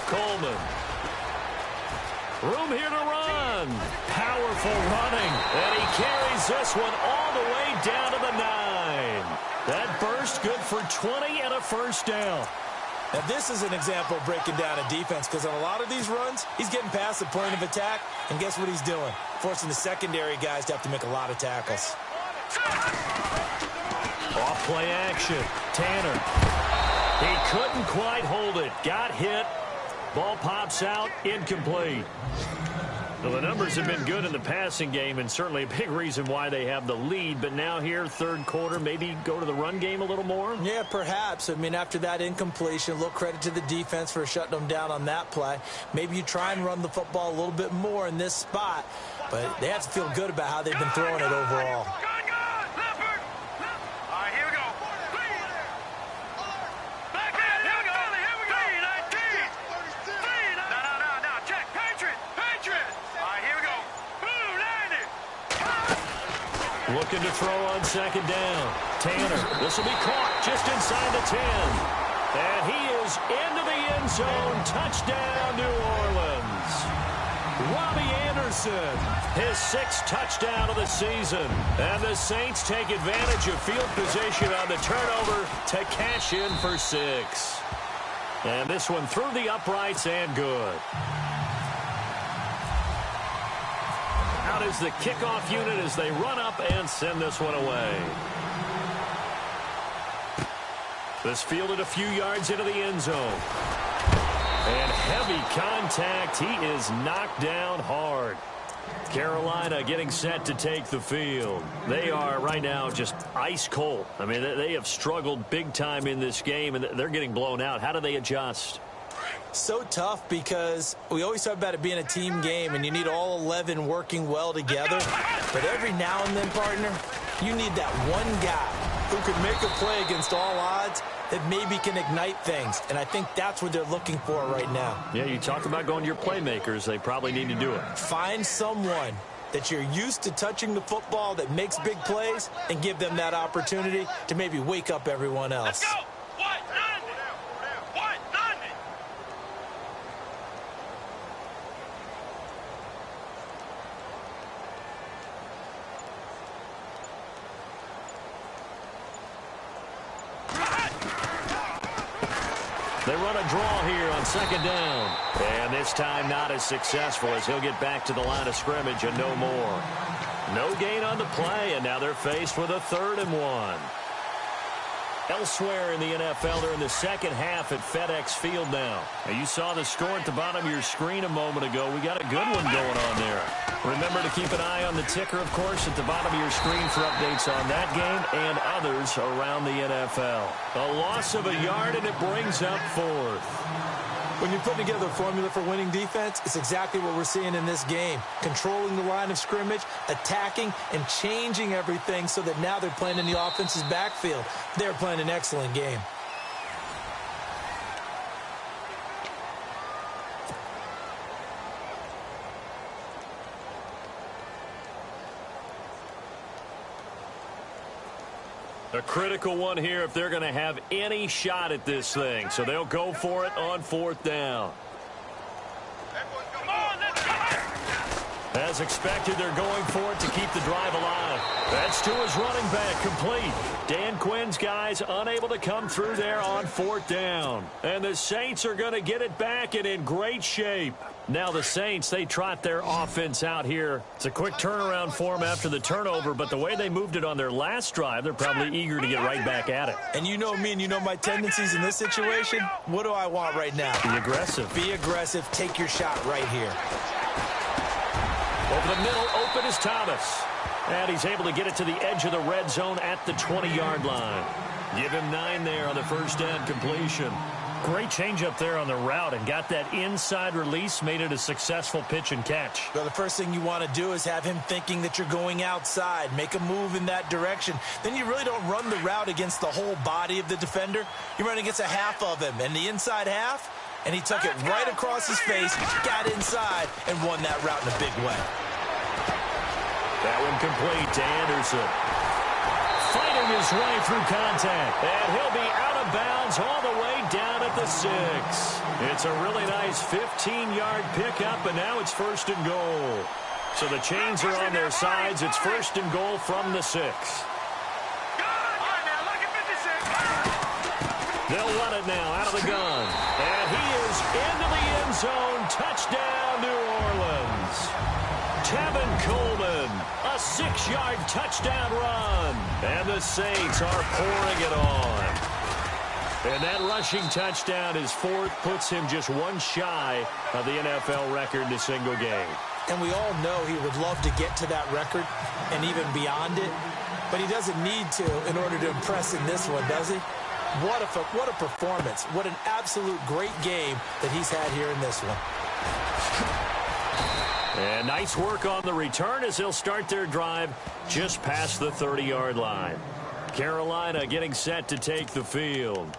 Coleman. Room here to run. Powerful running. And he carries this one all the way down to the 9. That burst good for 20 and a first down. Now, this is an example of breaking down a defense because on a lot of these runs, he's getting past the point of attack, and guess what he's doing? Forcing the secondary guys to have to make a lot of tackles. Off play action. Tanner. He couldn't quite hold it. Got hit. Ball pops out. Incomplete. Well, the numbers have been good in the passing game and certainly a big reason why they have the lead. But now here, third quarter, maybe go to the run game a little more? Yeah, perhaps. I mean, after that incompletion, a little credit to the defense for shutting them down on that play. Maybe you try and run the football a little bit more in this spot. But they have to feel good about how they've been throwing it overall. Looking to throw on second down. Tanner, this will be caught just inside the 10. And he is into the end zone. Touchdown, New Orleans. Robbie Anderson, his 6th touchdown of the season. And the Saints take advantage of field position on the turnover to cash in for 6. And this one through the uprights and good. Out is the kickoff unit as they run up and send this one away. This fielded a few yards into the end zone. And heavy contact. He is knocked down hard. Carolina getting set to take the field. They are right now just ice cold. I mean, they have struggled big time in this game, and they're getting blown out. How do they adjust? So tough because we always talk about it being a team game and you need all 11 working well together. But every now and then, partner, you need that one guy who can make a play against all odds that maybe can ignite things. And I think that's what they're looking for right now. Yeah, you talk about going to your playmakers. They probably need to do it. Find someone that you're used to touching the football that makes big plays and give them that opportunity to maybe wake up everyone else. Let's go. They run a draw here on second down. And this time not as successful as he'll get back to the line of scrimmage and no more. No gain on the play, and now they're faced with a 3rd and 1. Elsewhere in the NFL, they're in the second half at FedEx Field now. You saw the score at the bottom of your screen a moment ago. We got a good one going on there. Remember to keep an eye on the ticker, of course, at the bottom of your screen for updates on that game and others around the NFL. A loss of a yard, and it brings up fourth. When you put together a formula for winning defense, it's exactly what we're seeing in this game. Controlling the line of scrimmage, attacking, and changing everything so that now they're playing in the offense's backfield. They're playing an excellent game. A critical one here if they're going to have any shot at this thing. So they'll go for it on fourth down. As expected, they're going for it to keep the drive alive. That's to his running back, complete. Dan Quinn's guys unable to come through there on fourth down. And the Saints are going to get it back and in great shape. Now the Saints, they trot their offense out here. It's a quick turnaround for them after the turnover, but the way they moved it on their last drive, they're probably eager to get right back at it. And you know me and you know my tendencies in this situation. What do I want right now? Be aggressive. Be aggressive. Take your shot right here. Over the middle, open is Thomas. And he's able to get it to the edge of the red zone at the 20-yard line. Give him 9 there on the first down completion. Great change up there on the route and got that inside release, made it a successful pitch and catch. Well, the first thing you want to do is have him thinking that you're going outside, make a move in that direction. Then you really don't run the route against the whole body of the defender. You run against a half of him, and the inside half, and he took it right across his face, got inside, and won that route in a big way. That one complete to Anderson. Fighting his way through contact, and he'll be out of bounds all the way down at the 6. It's a really nice 15-yard pickup, and now it's first and goal. So the chains are on their sides. It's first and goal from the 6. They'll run it now out of the gun. And he is into the end zone. Touchdown, New Orleans. Tevin Coleman, a 6-yard touchdown run. And the Saints are pouring it on. And that rushing touchdown, his fourth, puts him just one shy of the NFL record in a single game. And we all know he would love to get to that record and even beyond it. But he doesn't need to in order to impress in this one, does he? What a performance. What an absolute great game that he's had here in this one. And nice work on the return as they'll start their drive just past the 30-yard line. Carolina getting set to take the field.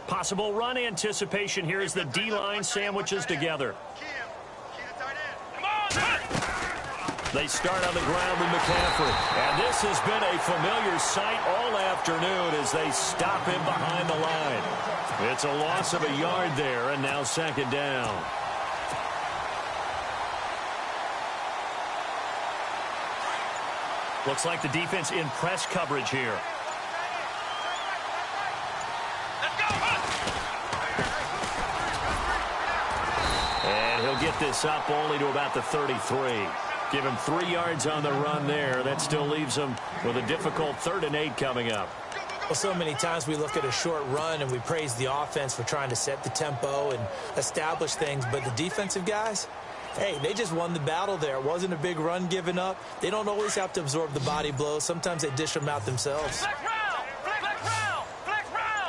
Possible run anticipation here as the D-line sandwiches together. They start on the ground with McCaffrey. And this has been a familiar sight all afternoon as they stop him behind the line. It's a loss of a yard there, and now second down. Looks like the defense in press coverage here. And he'll get this up only to about the 33. Give him 3 yards on the run there. That still leaves him with a difficult 3rd and 8 coming up. Well, so many times we look at a short run and we praise the offense for trying to set the tempo and establish things. But the defensive guys, hey, they just won the battle there. It wasn't a big run given up. They don't always have to absorb the body blows. Sometimes they dish them out themselves.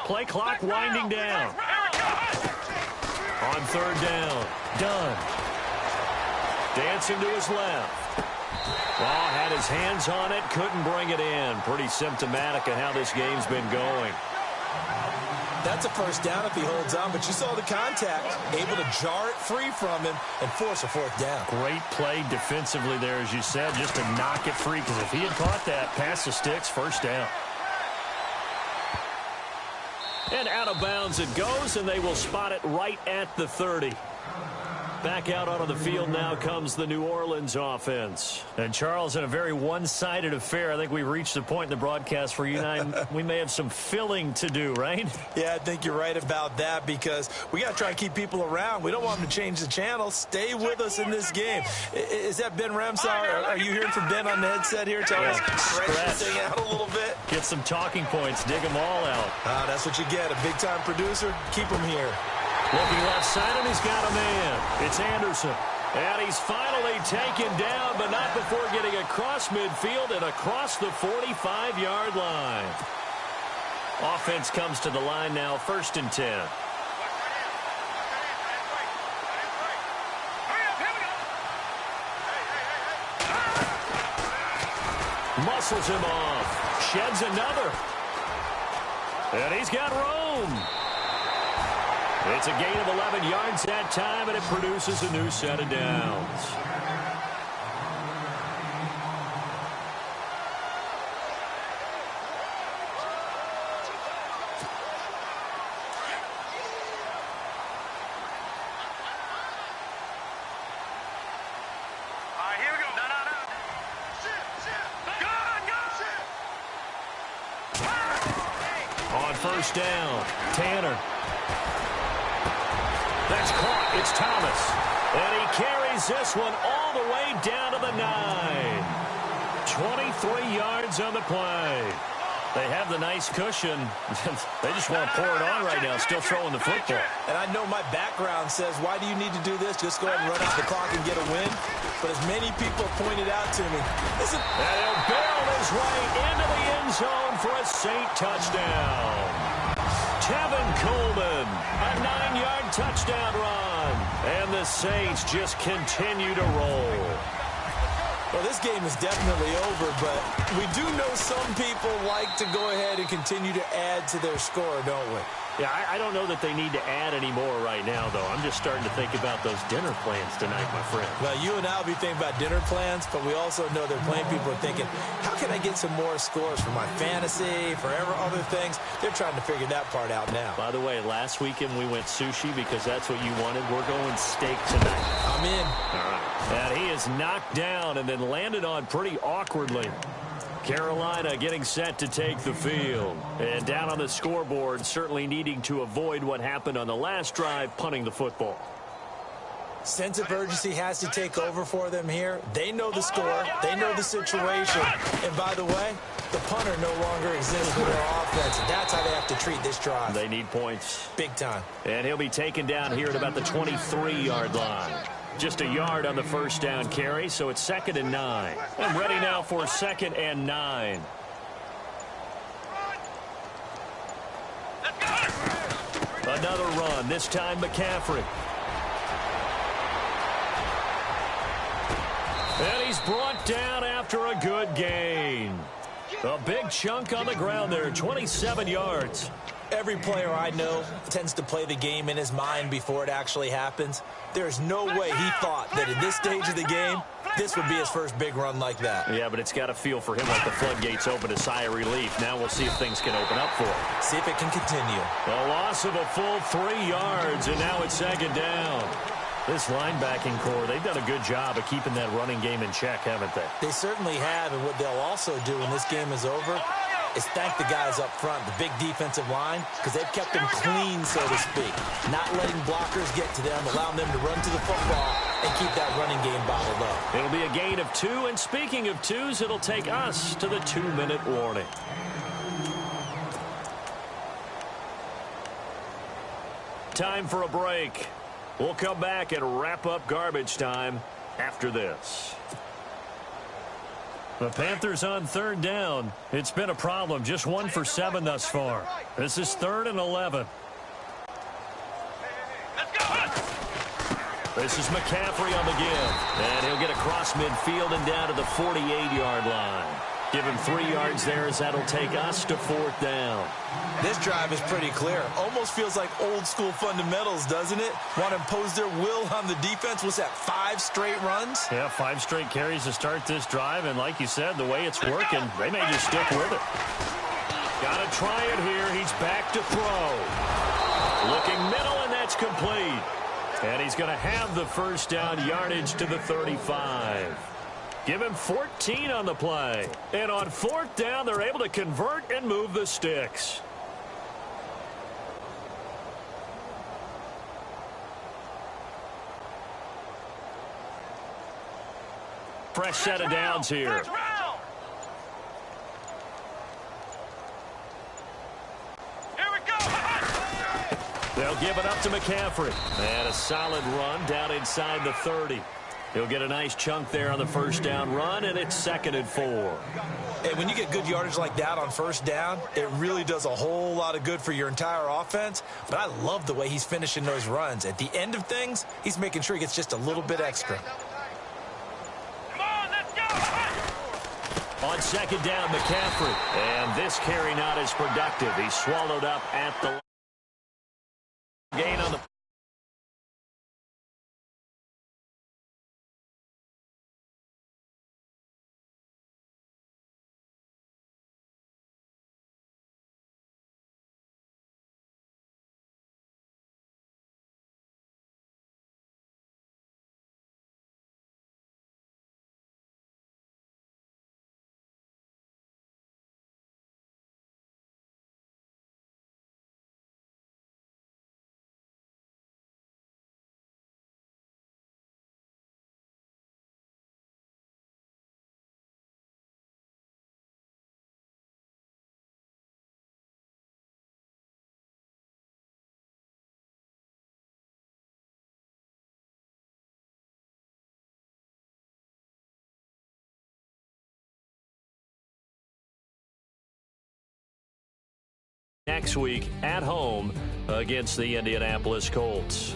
Play clock winding down. On 3rd down. Done. Dancing to his left. Well, had his hands on it, couldn't bring it in. Pretty symptomatic of how this game's been going. That's a first down if he holds on, but you saw the contact. Able to jar it free from him and force a 4th down. Great play defensively there, as you said, just to knock it free, because if he had caught that, pass the sticks, first down. And out of bounds it goes, and they will spot it right at the 30. Back out onto the field now comes the New Orleans offense. And Charles, in a very one-sided affair, I think we've reached the point in the broadcast where you and I, we may have some filling to do, right? Yeah, I think you're right about that because we got to try and keep people around. We don't want them to change the channel. Stay with us in this game. Is that Ben Ramsar? Are you hearing from Ben on the headset here? Tell us stretch this thing out a little bit. Get some talking points. Dig them all out. That's what you get. A big-time producer. Keep them here. Looking left side, and he's got a man. It's Anderson. And he's finally taken down, but not before getting across midfield and across the 45-yard line. Offense comes to the line now, 1st and 10. Muscles him off. Sheds another. And he's got room. It's a gain of 11 yards that time, and it produces a new set of downs. All right, here we go. No. Go. On 1st down, Tanner. That's caught. It's Thomas. And he carries this one all the way down to the 9. 23 yards on the play. They have the nice cushion. They just want to pour it on right now, still throwing the football. And I know my background says, why do you need to do this? Just go ahead and run out the clock and get a win. But as many people pointed out to me, listen. And he'll barrel his way into the end zone for a Saint touchdown. Tevin Coleman, a 9-yard touchdown run. And the Saints just continue to roll. Well, this game is definitely over, but we do know some people like to go ahead and continue to add to their score, don't we? Yeah, I don't know that they need to add any more right now, though. I'm just starting to think about those dinner plans tonight, my friend. Well, you and I will be thinking about dinner plans, but we also know they're playing people are thinking, how can I get some more scores for my fantasy, for other things? They're trying to figure that part out now. By the way, last weekend we went sushi because that's what you wanted. We're going steak tonight. I'm in. All right. And he is knocked down and then landed on pretty awkwardly. Carolina getting set to take the field. And down on the scoreboard, certainly needing to avoid what happened on the last drive, punting the football. Sense of urgency has to take over for them here. They know the score. They know the situation. And by the way, the punter no longer exists for their offense. And that's how they have to treat this drive. They need points. Big time. And he'll be taken down here at about the 23-yard line. Just a yard on the 1st down carry, so it's 2nd and 9. And ready now for 2nd and 9. Another run, this time McCaffrey. And he's brought down after a good gain. A big chunk on the ground there, 27 yards. Every player I know tends to play the game in his mind before it actually happens. There's no way he thought that at this stage of the game, this would be his first big run like that. Yeah, but it's got to feel for him like the floodgates open, a sigh of relief. Now we'll see if things can open up for him. See if it can continue. A loss of a full 3 yards, and now it's 2nd down. This linebacking core, they've done a good job of keeping that running game in check, haven't they? They certainly have, and what they'll also do when this game is over is thank the guys up front, the big defensive line, because they've kept them clean, so to speak. Not letting blockers get to them, allowing them to run to the football and keep that running game bottled up. It'll be a gain of 2, and speaking of 2s, it'll take us to the 2-minute warning. Time for a break. We'll come back and wrap up garbage time after this. The Panthers on 3rd down. It's been a problem. Just 1 for 7 thus far. This is 3rd and 11. This is McCaffrey on the give. And he'll get across midfield and down to the 48-yard line. Give him 3 yards there as that'll take us to 4th down. This drive is pretty clear. Almost feels like old school fundamentals, doesn't it? Want to impose their will on the defense. Was that 5 straight runs? Yeah, 5 straight carries to start this drive. And like you said, the way it's working, they may just stick with it. Got to try it here. He's back to throw. Looking middle, and that's complete. And he's going to have the first down, yardage to the 35. Give him 14 on the play. And on fourth down, they're able to convert and move the sticks. Fresh set of downs here. They'll give it up to McCaffrey. And a solid run down inside the 30. He'll get a nice chunk there on the first down run, and it's 2nd and 4. And when you get good yardage like that on first down, it really does a whole lot of good for your entire offense. But I love the way he's finishing those runs. At the end of things, he's making sure he gets just a little bit extra. Come on, let's go. On 2nd down, McCaffrey. And this carry not as productive. He's swallowed up at the gain on the next week at home against the Indianapolis Colts.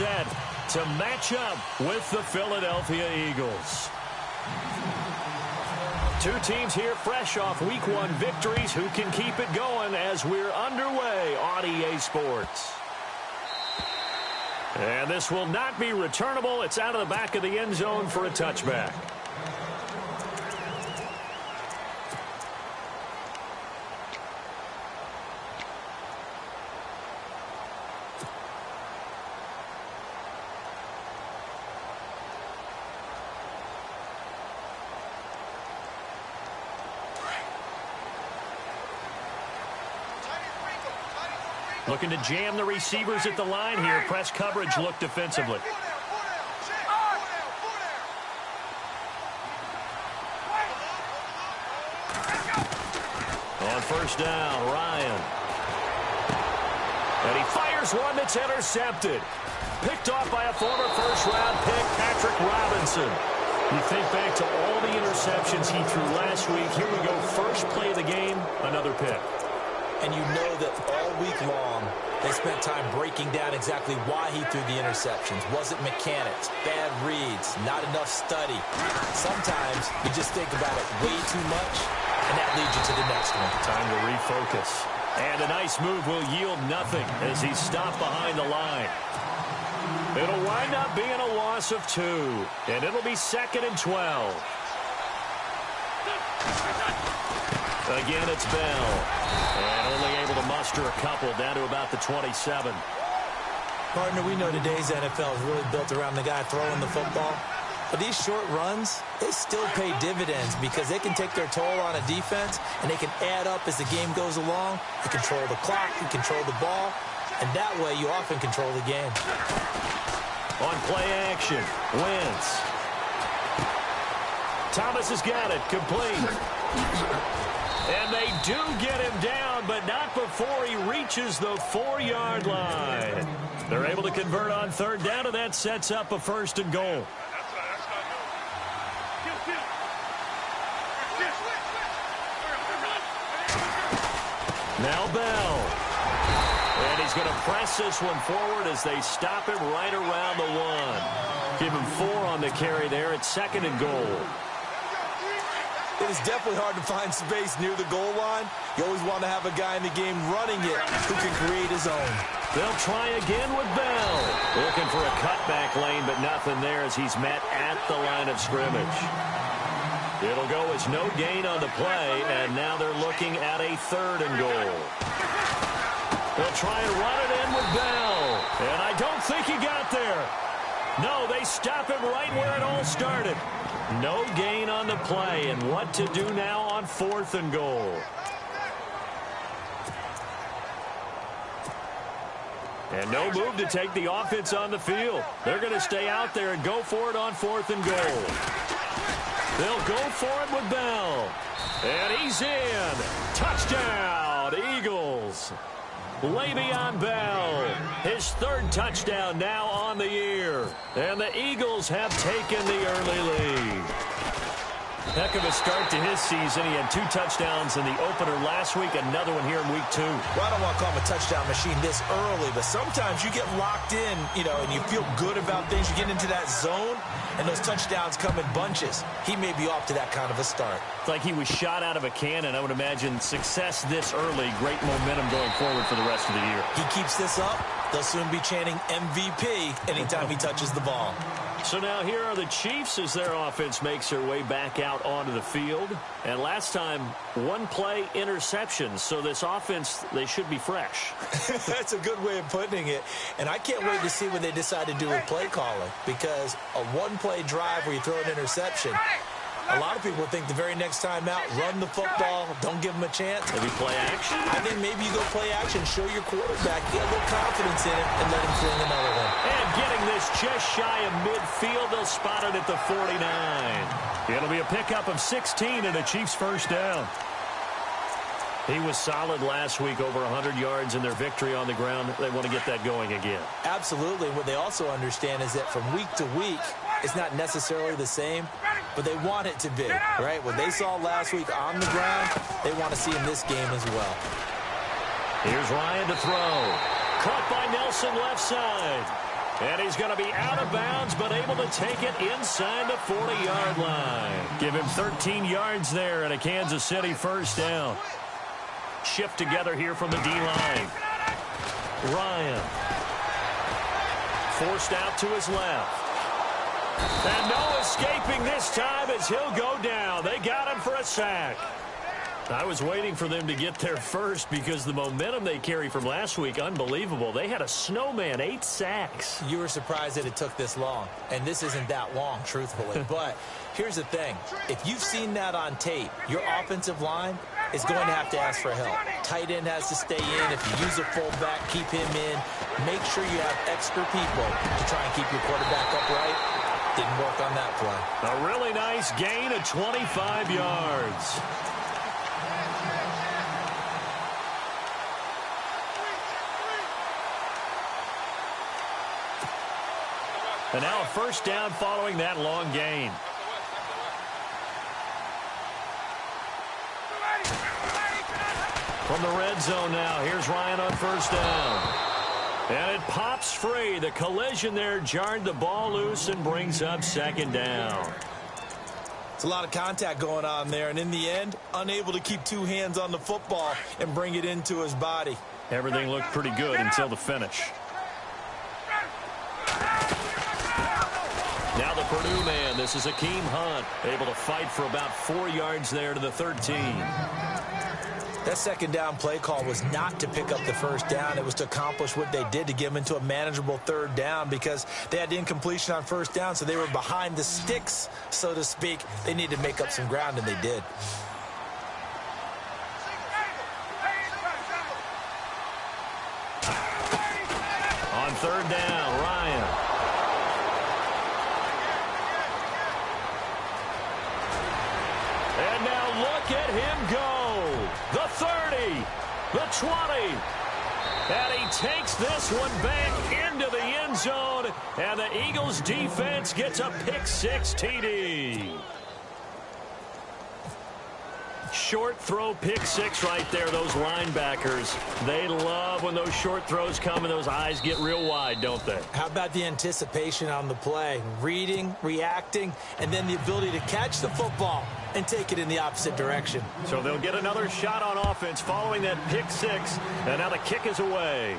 Set to match up with the Philadelphia Eagles. Two teams here fresh off Week 1 victories. Who can keep it going as we're underway on EA Sports? And this will not be returnable. It's out of the back of the end zone for a touchback. Looking to jam the receivers at the line here. Press coverage look defensively. On first down, Ryan. And he fires one that's intercepted. Picked off by a former first-round pick, Patrick Robinson. You think back to all the interceptions he threw last week. Here we go, first play of the game, another pick. And you know that all week long, they spent time breaking down exactly why he threw the interceptions. Was it mechanics, bad reads, not enough study? Sometimes you just think about it way too much, and that leads you to the next one. Time to refocus. And a nice move will yield nothing as he's stopped behind the line. It'll wind up being a loss of 2, and it'll be 2nd and 12. Again, it's Bell. And only able to muster a couple down to about the 27. Partner, we know today's NFL is really built around the guy throwing the football. But these short runs, they still pay dividends because they can take their toll on a defense, and they can add up as the game goes along. You control the clock, you control the ball, and that way you often control the game. On play action, Wentz. Thomas has got it, complete. And they do get him down, but not before he reaches the 4-yard line. They're able to convert on third down, and that sets up a 1st and goal. Now Bell. And he's going to press this one forward as they stop him right around the 1. Give him 4 on the carry there at 2nd and goal. It is definitely hard to find space near the goal line. You always want to have a guy in the game running it who can create his own. They'll try again with Bell. Looking for a cutback lane, but nothing there as he's met at the line of scrimmage. It'll go as no gain on the play, and now they're looking at a 3rd and goal. They'll try and run it in with Bell, and I don't think he got there. No, they stop him right where it all started. No gain on the play, and what to do now on 4th and goal. And no move to take the offense on the field. They're going to stay out there and go for it on 4th and goal. They'll go for it with Bell. And he's in. Touchdown, Eagles. Le'Veon Bell, his 3rd touchdown now on the year. And the Eagles have taken the early lead. Heck of a start to his season. He had 2 touchdowns in the opener last week, another one here in week 2. Well, I don't want to call him a touchdown machine this early, but sometimes you get locked in, and you feel good about things. You get into that zone, and those touchdowns come in bunches. He may be off to that kind of a start. It's like he was shot out of a cannon. I would imagine success this early, great momentum going forward for the rest of the year. He keeps this up, they'll soon be chanting MVP anytime he touches the ball. So now here are the Chiefs as their offense makes their way back out onto the field. And last time, 1-play interceptions. So this offense, they should be fresh. That's a good way of putting it. And I can't wait to see what they decide to do with play calling. Because a 1-play drive where you throw an interception, a lot of people think the very next time out, run the football, don't give them a chance. Maybe play action? I think maybe you go play action, show your quarterback, get a little confidence in it, and let him fling another one. And getting this just shy of midfield, they'll spot it at the 49. It'll be a pickup of 16 and the Chiefs' 1st down. He was solid last week, over 100 yards in their victory on the ground. They want to get that going again. Absolutely. What they also understand is that from week to week, it's not necessarily the same, but they want it to be, right? What they saw last week on the ground, they want to see in this game as well. Here's Ryan to throw. Caught by Nelson left side. And he's going to be out of bounds, but able to take it inside the 40-yard line. Give him 13 yards there and a Kansas City 1st down. Shift together here from the D-line. Ryan. Forced out to his left. And no escaping this time as he'll go down. They got him for a sack. I was waiting for them to get there first because the momentum they carry from last week, unbelievable. They had a snowman, 8 sacks. You were surprised that it took this long, and this isn't that long, truthfully. But here's the thing. If you've seen that on tape, your offensive line is going to have to ask for help. Tight end has to stay in. If you use a fullback, keep him in. Make sure you have extra people to try and keep your quarterback upright. Didn't work on that play. A really nice gain of 25 yards. And now a first down following that long gain. From the red zone now, here's Ryan on first down. And it pops free. The collision there jarred the ball loose and brings up second down. It's a lot of contact going on there, and in the end, unable to keep two hands on the football and bring it into his body. Everything looked pretty good until the finish. Now the Purdue man, this is Akeem Hunt, able to fight for about 4 yards there to the 13. That second down play call was not to pick up the first down. It was to accomplish what they did, to get them into a manageable third down, because they had incompletion on first down, so they were behind the sticks, so to speak. They needed to make up some ground, and they did. On third down, Ryan. And now look at him go. The 30, the 20, and he takes this one back into the end zone, and the Eagles defense gets a pick-6 TD. Short throw, pick-6 right there. Those linebackers, they love when those short throws come and those eyes get real wide, don't they? How about the anticipation on the play? Reading, reacting, and then the ability to catch the football and take it in the opposite direction. So they'll get another shot on offense following that pick-6, and now the kick is away.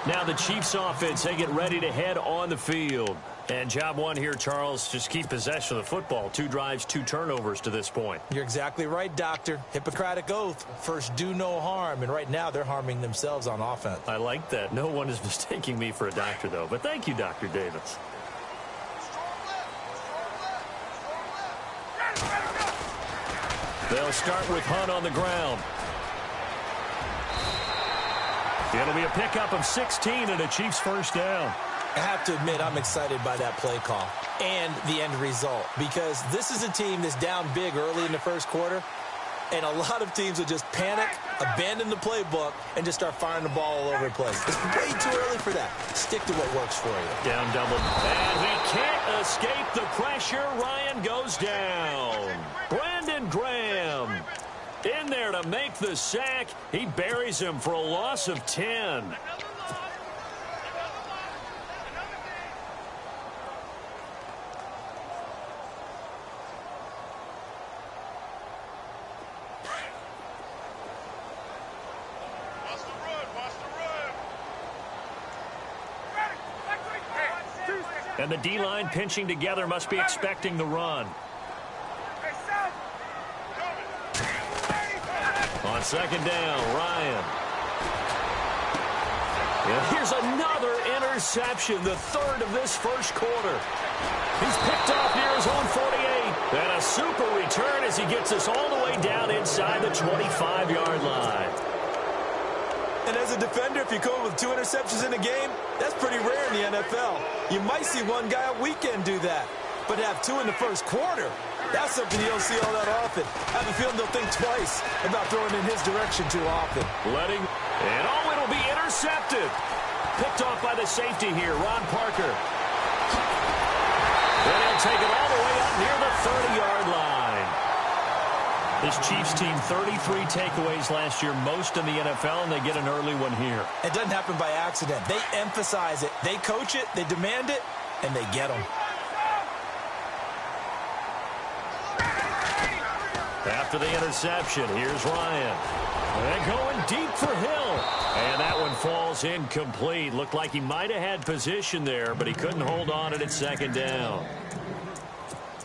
Now the Chiefs offense, they get ready to head on the field. And job one here, Charles, just keep possession of the football. 2 drives, 2 turnovers to this point. You're exactly right, Doctor. Hippocratic oath. First, do no harm. And right now, they're harming themselves on offense. I like that. No one is mistaking me for a doctor, though. But thank you, Dr. Davis. They'll start with Hunt on the ground. It'll be a pickup of 16 and a Chiefs first down. I have to admit, I'm excited by that play call and the end result, because this is a team that's down big early in the first quarter, and a lot of teams will just panic, abandon the playbook, and just start firing the ball all over the place. It's way too early for that. Stick to what works for you. Down double. And he can't escape the pressure. Ryan goes down. Brandon Graham in there to make the sack. He buries him for a loss of 10. And the D-line pinching together, must be expecting the run. On second down, Ryan. And here's another interception, the 3rd of this first quarter. He's picked off near his own 48. And a super return as he gets us all the way down inside the 25-yard line. And as a defender, if you come with 2 interceptions in a game, that's pretty rare in the NFL. You might see one guy a weekend do that. But to have 2 in the first quarter, that's something you don't see all that often. I have a feeling they'll think twice about throwing in his direction too often. And oh, it'll be intercepted. Picked off by the safety here, Ron Parker. And he'll take it all the way up near the 30-yard line. This Chiefs team, 33 takeaways last year, most in the NFL, and they get an early one here. It doesn't happen by accident. They emphasize it. They coach it, they demand it, and they get them. After the interception, here's Ryan. And going deep for Hill. And that one falls incomplete. Looked like he might have had position there, but he couldn't hold on at second down.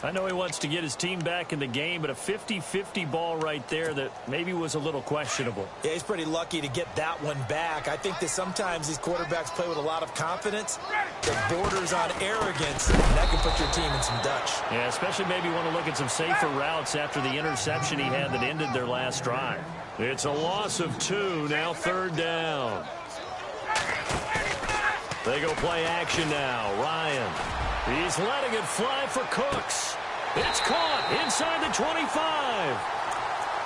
I know he wants to get his team back in the game, but a 50-50 ball right there that maybe was a little questionable. Yeah, he's pretty lucky to get that one back. I think that sometimes these quarterbacks play with a lot of confidence that borders on arrogance, and that can put your team in some Dutch. Yeah, especially maybe want to look at some safer routes after the interception he had that ended their last drive. It's a loss of 2, now 3rd down. They go play action now. Ryan. He's letting it fly for Cooks. It's caught inside the 25.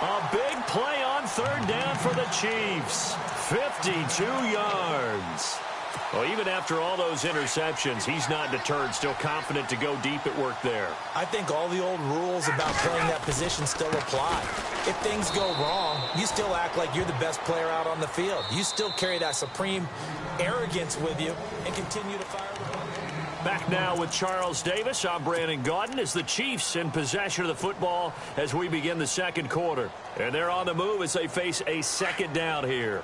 A big play on 3rd down for the Chiefs. 52 yards. Well, even after all those interceptions, he's not deterred, still confident to go deep at work there. I think all the old rules about playing that position still apply. If things go wrong, you still act like you're the best player out on the field. You still carry that supreme arrogance with you and continue to fire the ball. Back now with Charles Davis. I'm Brandon Gaudin as the Chiefs in possession of the football as we begin the 2nd quarter. And they're on the move as they face a 2nd down here.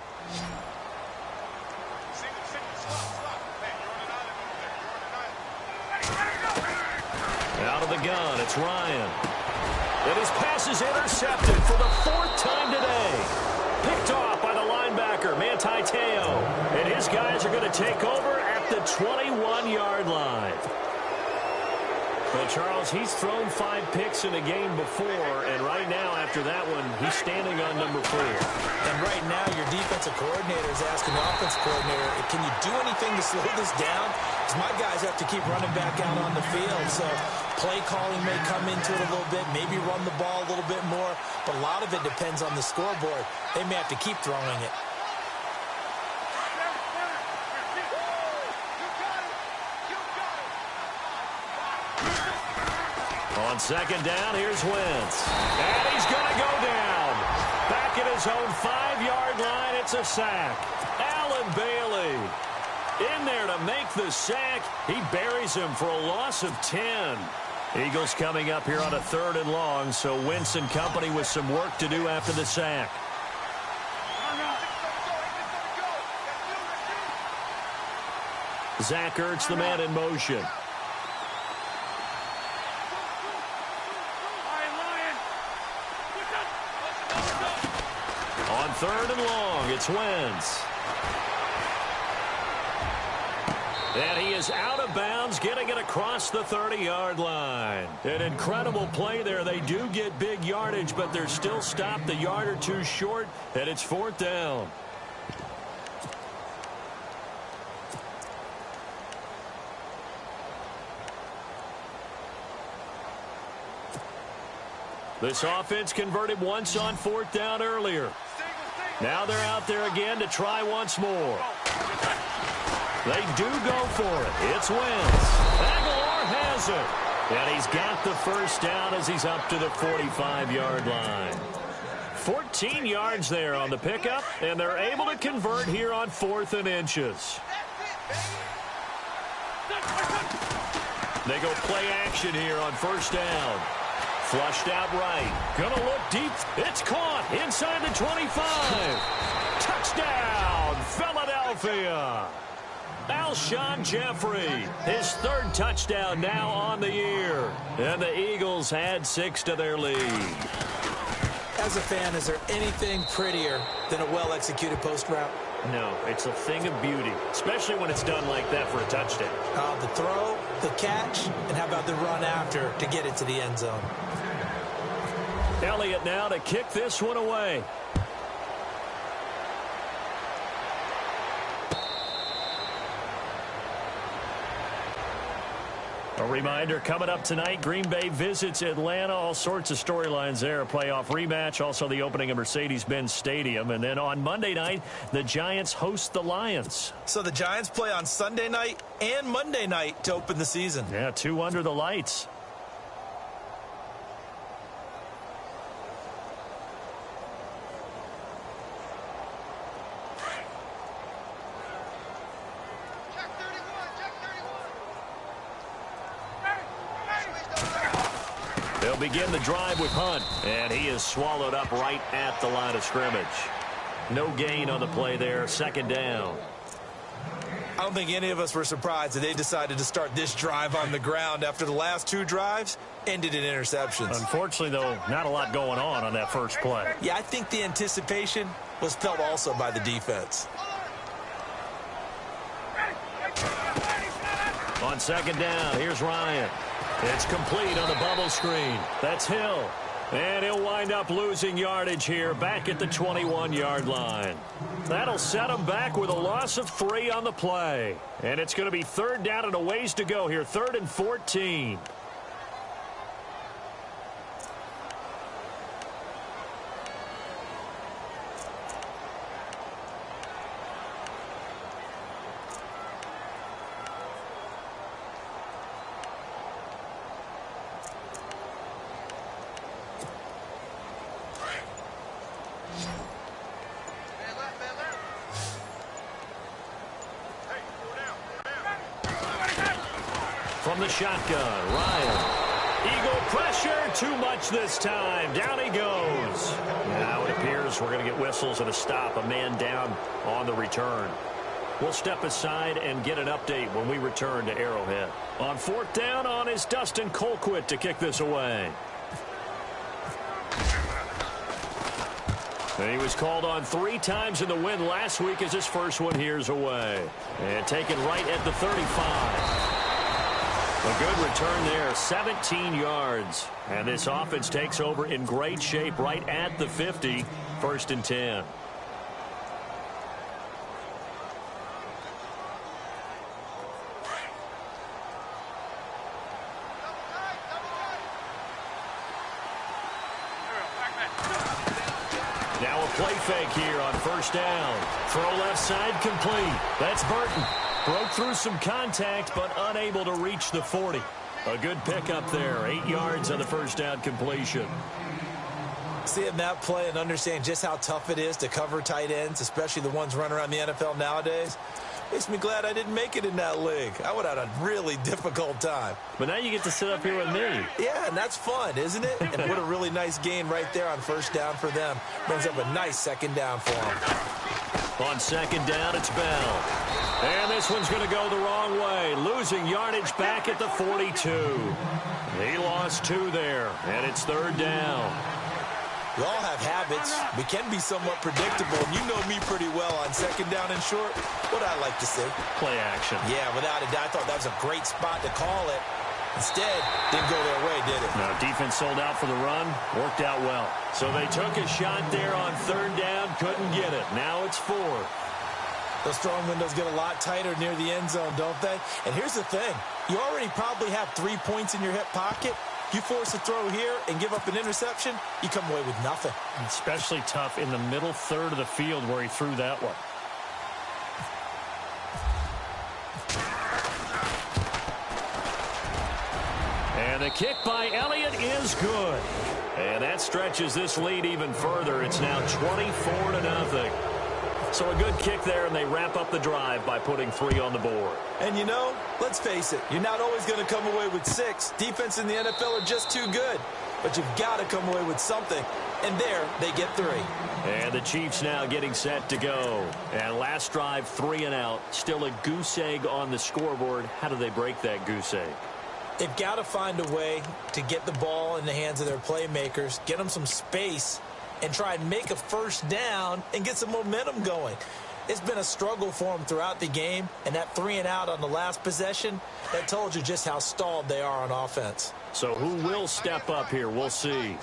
Out of the gun, it's Ryan. And his pass is intercepted for the 4th time today. Picked off by the linebacker, Manti Te'o. And his guys are going to take over at the 21-yard line. Well, Charles, he's thrown 5 picks in a game before, and right now, after that one, he's standing on number 4. And right now, your defensive coordinator is asking the offensive coordinator, can you do anything to slow this down? Because my guys have to keep running back out on the field. So play calling may come into it a little bit, maybe run the ball a little bit more, but a lot of it depends on the scoreboard. They may have to keep throwing it. On 2nd down, here's Wentz. And he's going to go down. Back at his own 5-yard line, it's a sack. Allen Bailey in there to make the sack. He buries him for a loss of 10. Eagles coming up here on a 3rd and long, so Wentz and company with some work to do after the sack. Zach Ertz, the man in motion. On 3rd and long, it's Wentz. And he is out of bounds, getting it across the 30-yard line. An incredible play there. They do get big yardage, but they're still stopped a yard or 2 short, and it's 4th down. This offense converted once on 4th down earlier. Now they're out there again to try once more. They do go for it. It's Wentz. Aguilar has it. And he's got the 1st down as he's up to the 45-yard line. 14 yards there on the pickup, and they're able to convert here on 4th and inches. They go play action here on 1st down. Flushed out right. Gonna look deep. It's caught inside the 25. Touchdown, Philadelphia. Alshon Jeffrey, his 3rd touchdown now on the year. And the Eagles add 6 to their lead. As a fan, is there anything prettier than a well-executed post route? No, it's a thing of beauty, especially when it's done like that for a touchdown. The throw, the catch, and how about the run after to get it to the end zone? Elliott now to kick this one away. A reminder, coming up tonight, Green Bay visits Atlanta. All sorts of storylines there. A playoff rematch, also the opening of Mercedes-Benz Stadium. And then on Monday night, the Giants host the Lions. So the Giants play on Sunday night and Monday night to open the season. Yeah, 2 under the lights. They'll begin the drive with Hunt, and he is swallowed up right at the line of scrimmage. No gain on the play there, 2nd down. I don't think any of us were surprised that they decided to start this drive on the ground after the last 2 drives ended in interceptions. Unfortunately, though, not a lot going on that first play. Yeah, I think the anticipation was felt also by the defense. On second down, here's Ryan. It's complete on the bubble screen. That's Hill. And he'll wind up losing yardage here back at the 21-yard line. That'll set him back with a loss of 3 on the play. And it's going to be 3rd down and a ways to go here, 3rd and 14. From the shotgun, Ryan. Eagle pressure, too much this time. Down he goes. Now it appears we're going to get whistles and a stop. A man down on the return. We'll step aside and get an update when we return to Arrowhead. On 4th down on is Dustin Colquitt to kick this away. And he was called on 3 times in the win last week as his first one here's away. And taken right at the 35. A good return there, 17 yards. And this offense takes over in great shape right at the 50, 1st and 10. Now a play fake here on 1st down. Throw left side complete. That's Burton. Broke through some contact, but unable to reach the 40. A good pickup there. 8 yards on the 1st down completion. Seeing that play and understanding just how tough it is to cover tight ends, especially the ones running around the NFL nowadays, makes me glad I didn't make it in that league. I would have had a really difficult time. But now you get to sit up here with me. Yeah, and that's fun, isn't it? And what a really nice gain right there on 1st down for them. Brings up a nice 2nd down for them. On 2nd down, it's Bell. And this one's going to go the wrong way. Losing yardage back at the 42. He lost 2 there, and it's 3rd down. We all have habits. We can be somewhat predictable, and you know me pretty well on 2nd down and short. What I like to see. Play action. Yeah, without a doubt. I thought that was a great spot to call it. Instead, didn't go their way, did it? No, defense sold out for the run. Worked out well. So they took a shot there on 3rd down. Couldn't get it. Now it's 4th. Those throwing windows get a lot tighter near the end zone, don't they? And here's the thing. You already probably have 3 points in your hip pocket. You force a throw here and give up an interception, you come away with nothing. Especially tough in the middle 3rd of the field where he threw that one. And the kick by Elliott is good. And that stretches this lead even further. It's now 24-0. So a good kick there, and they wrap up the drive by putting 3 on the board. And you know, let's face it, you're not always going to come away with 6. Defense in the NFL are just too good. But you've got to come away with something. And there, they get 3. And the Chiefs now getting set to go. And last drive, 3 and out. Still a goose egg on the scoreboard. How do they break that goose egg? They've got to find a way to get the ball in the hands of their playmakers, get them some space, and try and make a 1st down and get some momentum going. It's been a struggle for them throughout the game, and that 3 and out on the last possession, that told you just how stalled they are on offense. So who will step up here? We'll see.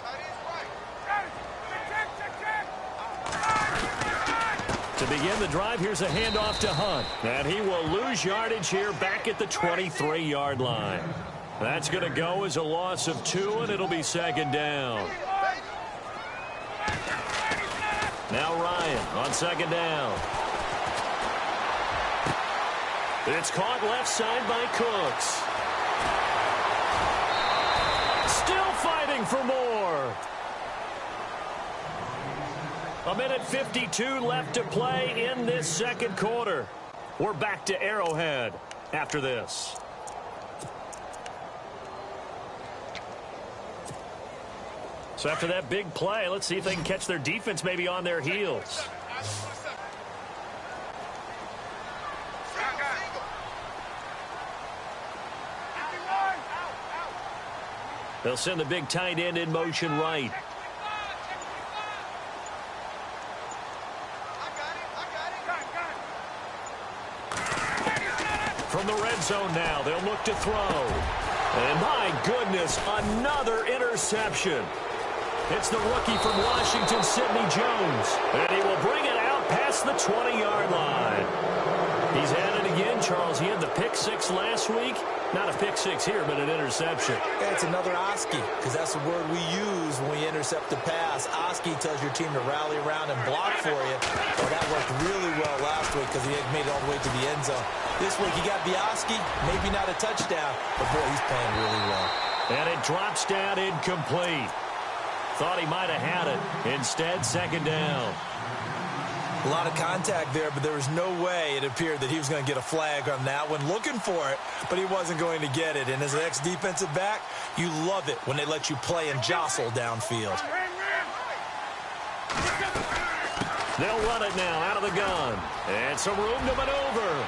To begin the drive, here's a handoff to Hunt. And he will lose yardage here back at the 23-yard line. That's going to go as a loss of 2, and it'll be 2nd down. Now Ryan on 2nd down. It's caught left side by Cooks. Still fighting for more. 1:52 left to play in this 2nd quarter. We're back to Arrowhead after this. So after that big play, let's see if they can catch their defense maybe on their heels. They'll send the big tight end in motion right. From the red zone now, they'll look to throw. And my goodness, another interception. It's the rookie from Washington, Sidney Jones. And he will bring it out past the 20-yard line. He's at it again, Charles. He had the pick six last week. Not a pick six here, but an interception. Yeah, it's another Oski, because that's the word we use when we intercept the pass. Oski tells your team to rally around and block for you. Well, that worked really well last week because he had made it all the way to the end zone. This week he got Oski, maybe not a touchdown, but boy, he's playing really well. And it drops down incomplete. Thought he might have had it. Instead, second down. A lot of contact there, but there was no way it appeared that he was going to get a flag on that one. Looking for it, but he wasn't going to get it. And as an ex-defensive back, you love it when they let you play and jostle downfield. They'll run it now out of the gun. And some room to maneuver.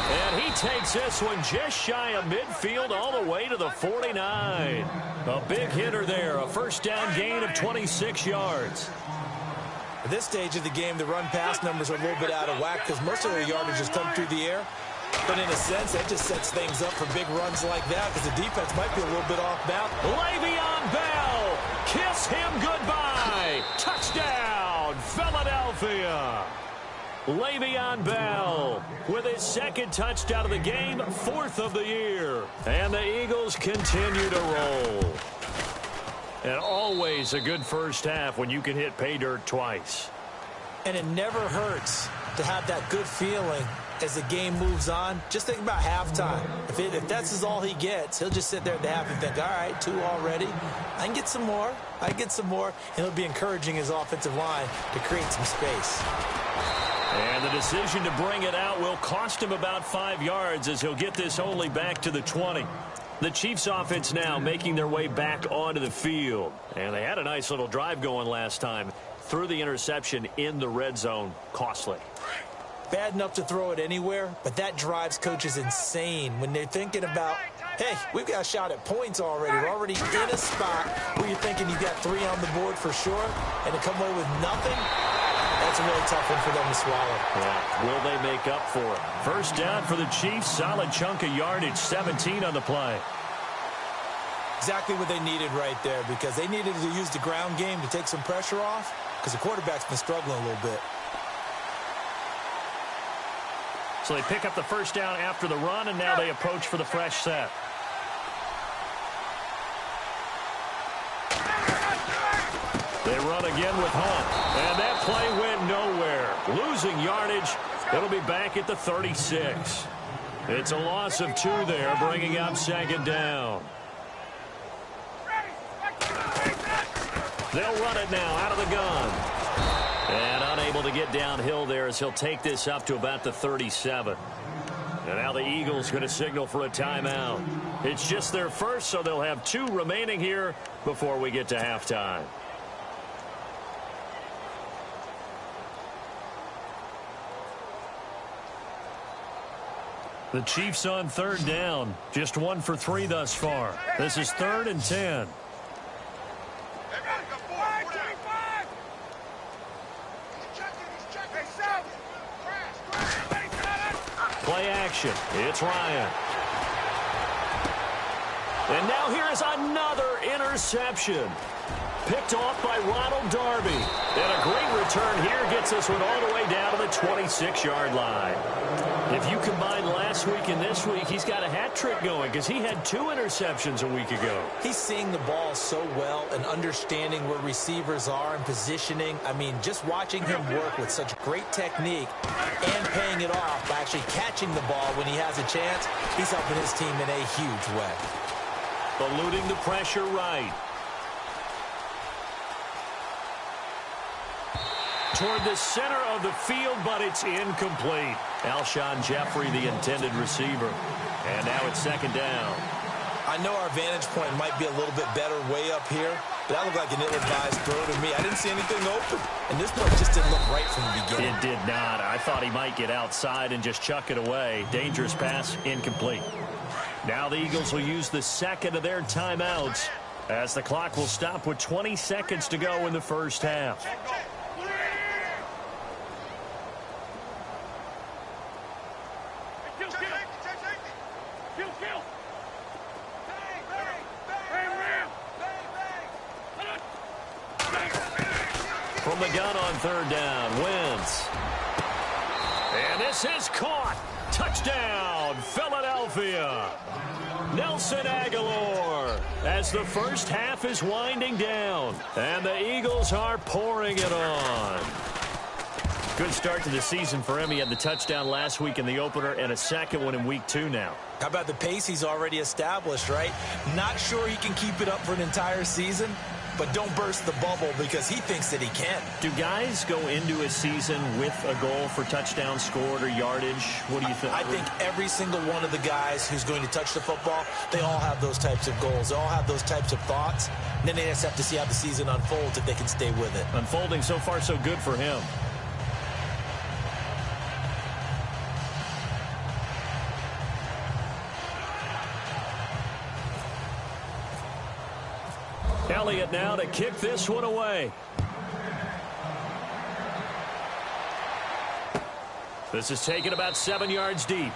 And he takes this one just shy of midfield all the way to the 49. A big hitter there. A first down gain of 26 yards. At this stage of the game, the run-pass numbers are a little bit out of whack because most of their yardage has come through the air. But in a sense, that just sets things up for big runs like that because the defense might be a little bit off balance. Le'Veon Bell, kiss him goodbye. Touchdown, Philadelphia. Le'Veon Bell with his second touchdown of the game, fourth of the year. And the Eagles continue to roll. And always a good first half when you can hit pay dirt twice. And it never hurts to have that good feeling as the game moves on. Just think about halftime. If that's all he gets, he'll just sit there at the half and think, all right, 2 already. I can get some more. I can get some more. And he'll be encouraging his offensive line to create some space. And the decision to bring it out will cost him about 5 yards as he'll get this only back to the 20. The Chiefs offense now making their way back onto the field. And they had a nice little drive going last time. Threw the interception in the red zone. Costly. Bad enough to throw it anywhere, but that drives coaches insane when they're thinking about, hey, we've got a shot at points already. We're already in a spot where you're thinking you've got 3 on the board for sure, and to come away with nothing, that's a really tough one for them to swallow. Yeah. Will they make up for it? First down for the Chiefs. Solid chunk of yardage. 17 on the play. Exactly what they needed right there because they needed to use the ground game to take some pressure off because the quarterback's been struggling a little bit. So they pick up the first down after the run, and now they approach for the fresh set. They run again with Hunt, and that play went nowhere. Losing yardage, it'll be back at the 36. It's a loss of 2 there, bringing up second down. They'll run it now out of the gun. And unable to get downhill there as he'll take this up to about the 37. And now the Eagles going to signal for a timeout. It's just their first, so they'll have 2 remaining here before we get to halftime. The Chiefs on third down. Just 1 for 3 thus far. This is 3rd and 10. Play action. It's Ryan. And now here is another interception. Picked off by Ronald Darby. And a great return here gets this one all the way down to the 26-yard line. If you combine last week and this week, he's got a hat trick going because he had 2 interceptions a week ago. He's seeing the ball so well and understanding where receivers are and positioning. I mean, just watching him work with such great technique and paying it off by actually catching the ball when he has a chance, he's helping his team in a huge way. Eluding the pressure right. Toward the center of the field, but it's incomplete. Alshon Jeffrey, the intended receiver. And now it's second down. I know our vantage point might be a little bit better way up here, but that looked like an ill-advised throw to me. I didn't see anything open, and this play just didn't look right from the beginning. It did not. I thought he might get outside and just chuck it away. Dangerous pass, incomplete. Now the Eagles will use the second of their timeouts as the clock will stop with 20 seconds to go in the first half. From the gun on third down, Wentz. And this is caught. Touchdown, Philadelphia. Nelson Aguilar as the first half is winding down. And the Eagles are pouring it on. Good start to the season for him. He had the touchdown last week in the opener and a second one in week 2 now. How about the pace he's already established, right? Not sure he can keep it up for an entire season, but don't burst the bubble because he thinks that he can. Do guys go into a season with a goal for touchdowns scored or yardage? What do you think? I think every single one of the guys who's going to touch the football, they all have those types of goals. They all have those types of thoughts. And then they just have to see how the season unfolds if they can stay with it. Unfolding so far so good for him. Elliott now to kick this one away. This is taken about 7 yards deep.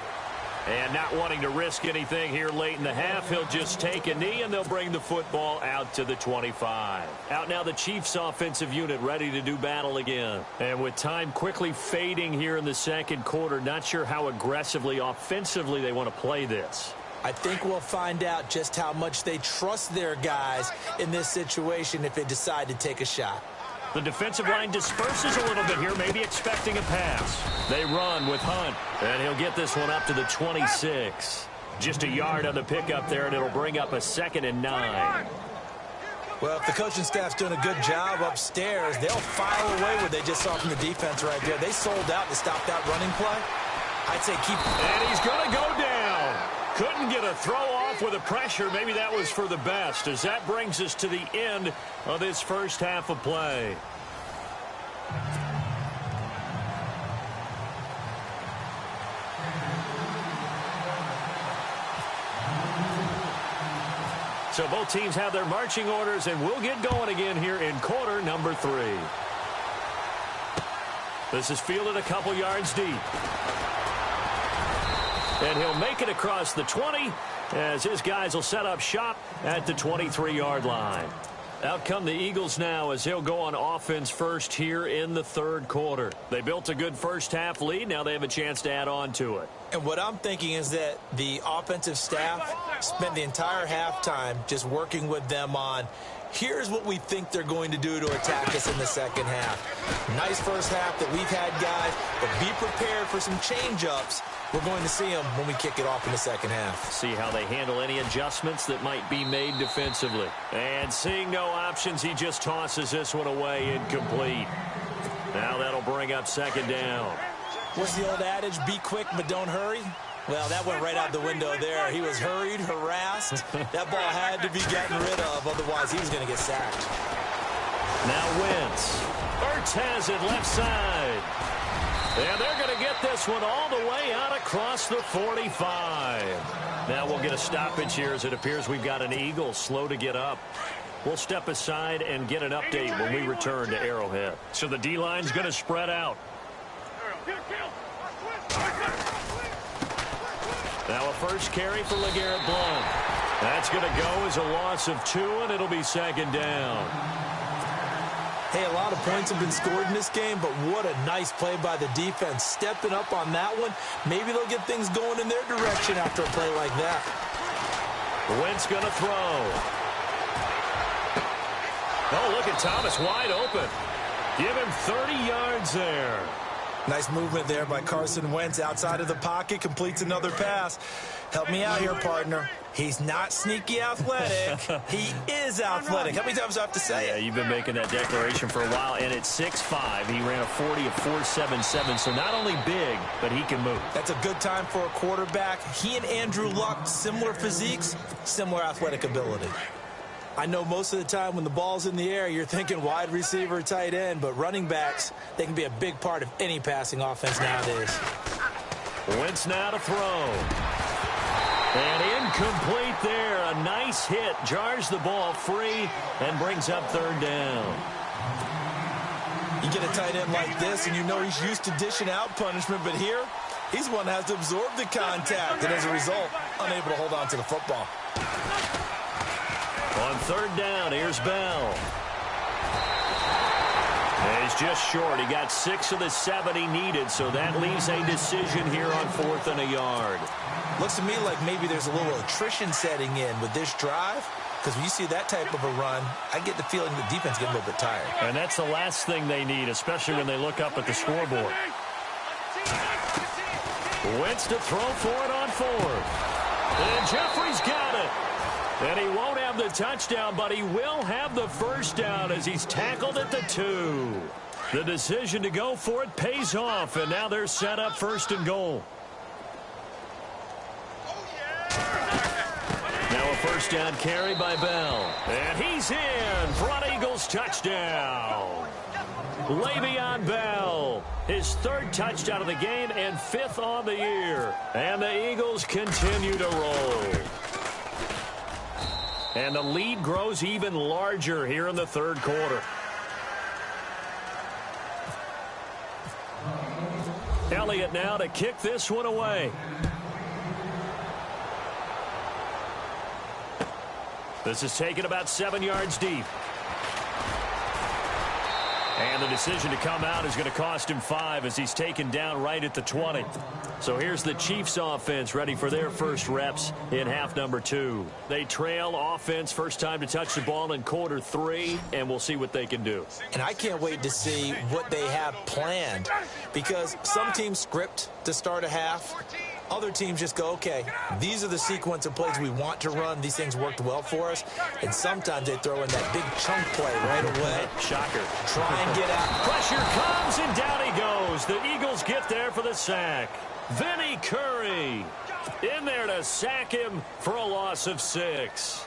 And not wanting to risk anything here late in the half, he'll just take a knee and they'll bring the football out to the 25. Out now the Chiefs offensive unit ready to do battle again. And with time quickly fading here in the second quarter, not sure how aggressively offensively they want to play this. I think we'll find out just how much they trust their guys in this situation if they decide to take a shot. The defensive line disperses a little bit here, maybe expecting a pass. They run with Hunt, and he'll get this one up to the 26. Just a yard on the pickup there, and it'll bring up a 2nd and 9. Well, if the coaching staff's doing a good job upstairs, they'll file away what they just saw from the defense right there. They sold out to stop that running play. I'd say keep... And he's going to go down. Couldn't get a throw off with the pressure. Maybe that was for the best, as that brings us to the end of this first half of play. So both teams have their marching orders, and we'll get going again here in quarter number 3. This is fielded a couple yards deep. And he'll make it across the 20 as his guys will set up shop at the 23-yard line. Out come the Eagles now as they'll go on offense first here in the third quarter. They built a good first half lead. Now they have a chance to add on to it. And what I'm thinking is that the offensive staff spent the entire halftime just working with them on here's what we think they're going to do to attack us in the second half. Nice first half that we've had, guys, but be prepared for some change-ups. We're going to see them when we kick it off in the second half. See how they handle any adjustments that might be made defensively. And seeing no options, he just tosses this one away incomplete. Now that'll bring up 2nd down. What's the old adage? Be quick, but don't hurry. Well, that went right out the window there. He was hurried, harassed. That ball had to be gotten rid of, otherwise he was going to get sacked. Now Wentz. Ertz has it left side. And they're going to get this one all the way out across the 45. Now we'll get a stoppage here as it appears we've got an Eagle slow to get up. We'll step aside and get an update when we return to Arrowhead. So the D-line's going to spread out. Now a first carry for LeGarrette Blount. That's going to go as a loss of 2, and it'll be 2nd down. Hey, a lot of points have been scored in this game, but what a nice play by the defense. Stepping up on that one, maybe they'll get things going in their direction after a play like that. Wentz going to throw. Oh, look at Thomas wide open. Give him 30 yards there. Nice movement there by Carson Wentz outside of the pocket, completes another pass. Help me out here, partner. He's not sneaky athletic. He is athletic. How many times do I have to say it? Yeah, you've been making that declaration for a while, and at 6'5", he ran a 40 of 4.77, so not only big, but he can move. That's a good time for a quarterback. He and Andrew Luck, similar physiques, similar athletic ability. I know most of the time when the ball's in the air, you're thinking wide receiver, tight end, but running backs, they can be a big part of any passing offense nowadays. Wentz now to throw. And incomplete there. A nice hit. Jars the ball free and brings up third down. You get a tight end like this, and you know he's used to dishing out punishment, but here, he's one that has to absorb the contact, and as a result, unable to hold on to the football. On third down, here's Bell. And he's just short. He got 6 of the 7 he needed, so that leaves a decision here on 4th and a yard. Looks to me like maybe there's a little attrition setting in with this drive, because when you see that type of a run, I get the feeling the defense gets a little bit tired. And that's the last thing they need, especially when they look up at the scoreboard. Wentz to throw for it on 4th. And Jeffrey's got it. And he won't have the touchdown, but he will have the first down as he's tackled at the 2. The decision to go for it pays off, and now they're set up 1st and goal. Now a first down carry by Bell. And he's in for an Eagles touchdown. Le'Veon Bell, his 3rd touchdown of the game and 5th on the year. And the Eagles continue to roll. And the lead grows even larger here in the 3rd quarter. Elliott now to kick this one away. This is taken about 7 yards deep. And the decision to come out is going to cost him 5 as he's taken down right at the 20. So here's the Chiefs offense ready for their first reps in half number 2. They trail offense first time to touch the ball in quarter 3, and we'll see what they can do. And I can't wait to see what they have planned, because some teams script to start a half. Other teams just go, okay, these are the sequence of plays we want to run. These things worked well for us. And sometimes they throw in that big chunk play right away. Shocker. Try and get out. Pressure comes, and down he goes. The Eagles get there for the sack. Vinny Curry in there to sack him for a loss of 6.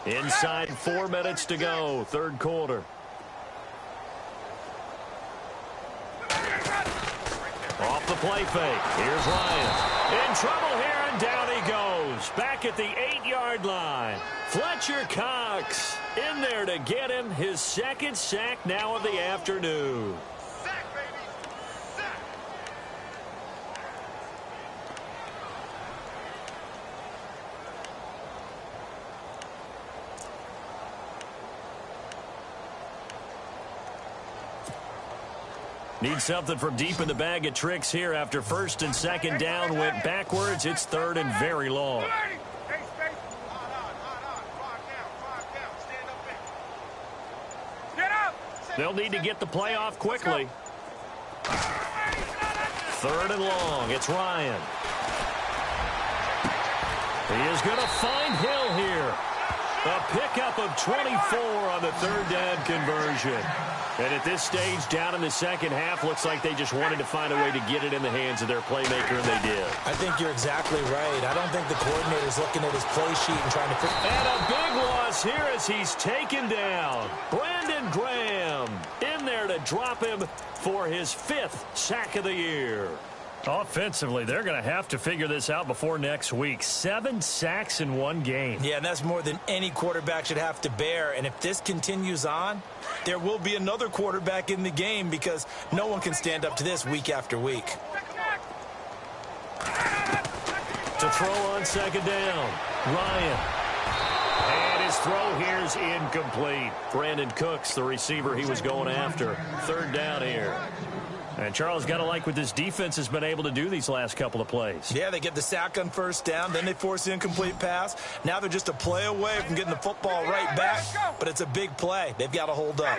Inside 4 minutes to go, 3rd quarter. Off the play fake. Here's Ryan. In trouble here, and down he goes. Back at the 8-yard line. Fletcher Cox in there to get him his 2nd sack now of the afternoon. Sack, baby. Sack. Need something from deep in the bag of tricks here after 1st and 2nd down went backwards. It's 3rd and very long. They'll need to get the play off quickly. 3rd and long. It's Ryan. He is going to find Hill here. A pickup of 24 on the 3rd down conversion. And at this stage, down in the 2nd half, looks like they just wanted to find a way to get it in the hands of their playmaker, and they did. I think you're exactly right. I don't think the coordinator's looking at his play sheet and trying to... And a big loss here as he's taken down. Brandon Graham in there to drop him for his 5th sack of the year. Offensively, they're going to have to figure this out before next week. 7 sacks in 1 game. Yeah, and that's more than any quarterback should have to bear. And if this continues on, there will be another quarterback in the game, because no one can stand up to this week after week. To throw on 2nd down, Ryan. And his throw here is incomplete. Brandon Cooks, the receiver he was going after. 3rd down here. And Charles, got to like what this defense has been able to do these last couple of plays. Yeah, they get the sack on 1st down, then they force the incomplete pass. Now they're just a play away from getting the football right back, but it's a big play. They've got to hold up.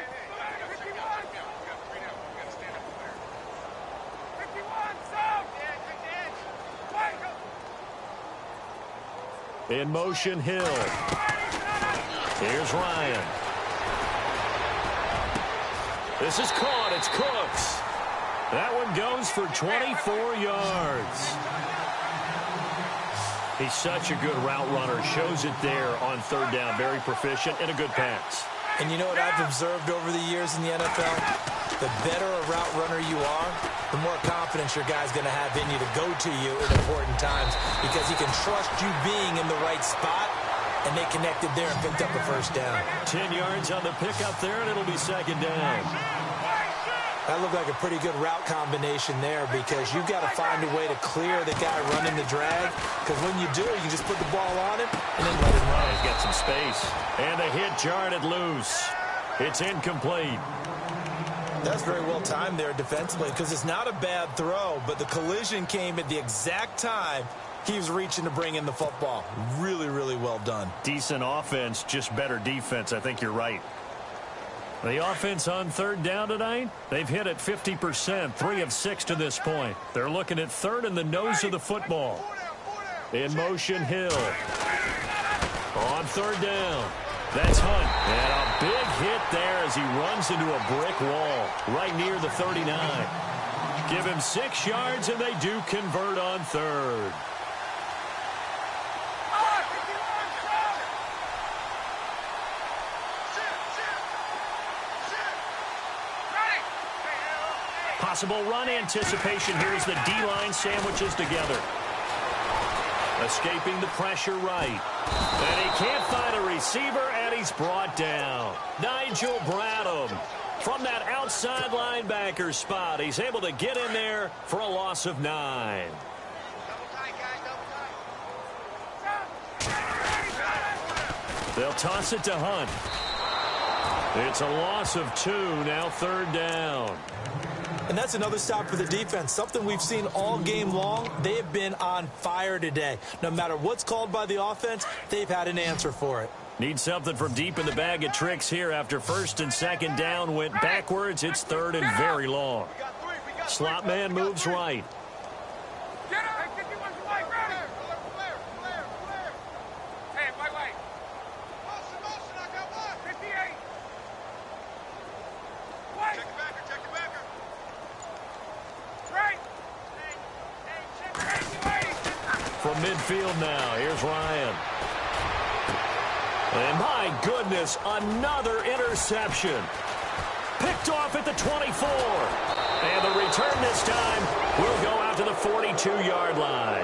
In motion, Hill. Here's Ryan. This is caught. It's Cooks. That one goes for 24 yards. He's such a good route runner. Shows it there on 3rd down. Very proficient and a good pass. And you know what I've observed over the years in the NFL? the better a route runner you are, the more confidence your guy's going to have in you to go to you in important times because he can trust you being in the right spot, and they connected there and picked up a first down. 10 yards on the pickup there, and it'll be second down. That looked like a pretty good route combination there because you've got to find a way to clear the guy running the drag, because when you do, you can just put the ball on him and then let him run. He's got some space. And a hit jarred it loose. It's incomplete. That's very well timed there defensively because it's not a bad throw, but the collision came at the exact time he was reaching to bring in the football. Really, really well done. Decent offense, just better defense. I think you're right. The offense on third down tonight, they've hit at 50%, 3 of 6 to this point. They're looking at third in the nose of the football. In motion, Hill. On third down, that's Hunt. And a big hit there as he runs into a brick wall right near the 39. Give him 6 yards, and they do convert on third. Possible run anticipation. Here's the D-line sandwiches together. Escaping the pressure right. And he can't find a receiver, and he's brought down. Nigel Bradham from that outside linebacker spot. He's able to get in there for a loss of 9. They'll toss it to Hunt. It's a loss of 2, now third down. And that's another stop for the defense. Something we've seen all game long. They have been on fire today. No matter what's called by the offense, they've had an answer for it. Need something from deep in the bag of tricks here after first and second down went backwards. It's third and very long. Slot man moves right. From midfield now, here's Ryan. And my goodness, another interception. Picked off at the 24. And the return this time will go out to the 42-yard line.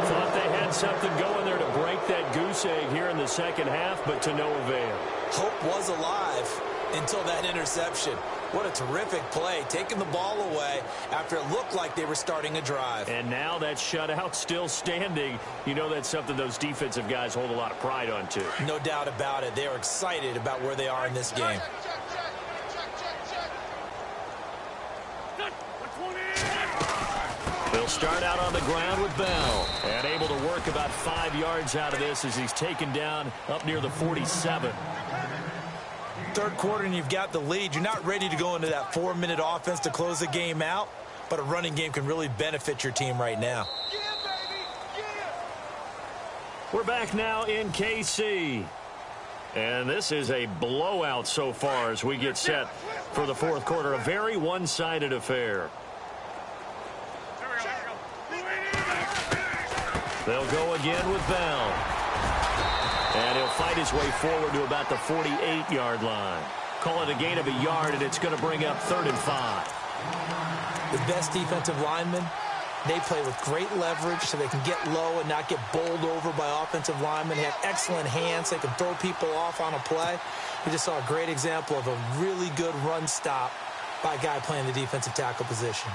Thought they had something going there to break that goose egg here in the second half, but to no avail. Hope was alive until that interception. What a terrific play, taking the ball away after it looked like they were starting a drive. And now that shutout still standing. You know that's something those defensive guys hold a lot of pride on, too. No doubt about it. They are excited about where they are in this game. They'll start out on the ground with Bell. And able to work about 5 yards out of this as he's taken down up near the 47. Third quarter and you've got the lead. You're not ready to go into that 4-minute offense to close the game out, but a running game can really benefit your team right now. We're back now in KC. And this is a blowout so far as we get set for the fourth quarter. A very one-sided affair. They'll go again with Bell. And he'll fight his way forward to about the 48-yard line. Call it a gain of a yard, and it's going to bring up 3rd and 5. The best defensive linemen, they play with great leverage so they can get low and not get bowled over by offensive linemen. They have excellent hands. They can throw people off on a play. We just saw a great example of a really good run stop by a guy playing the defensive tackle position.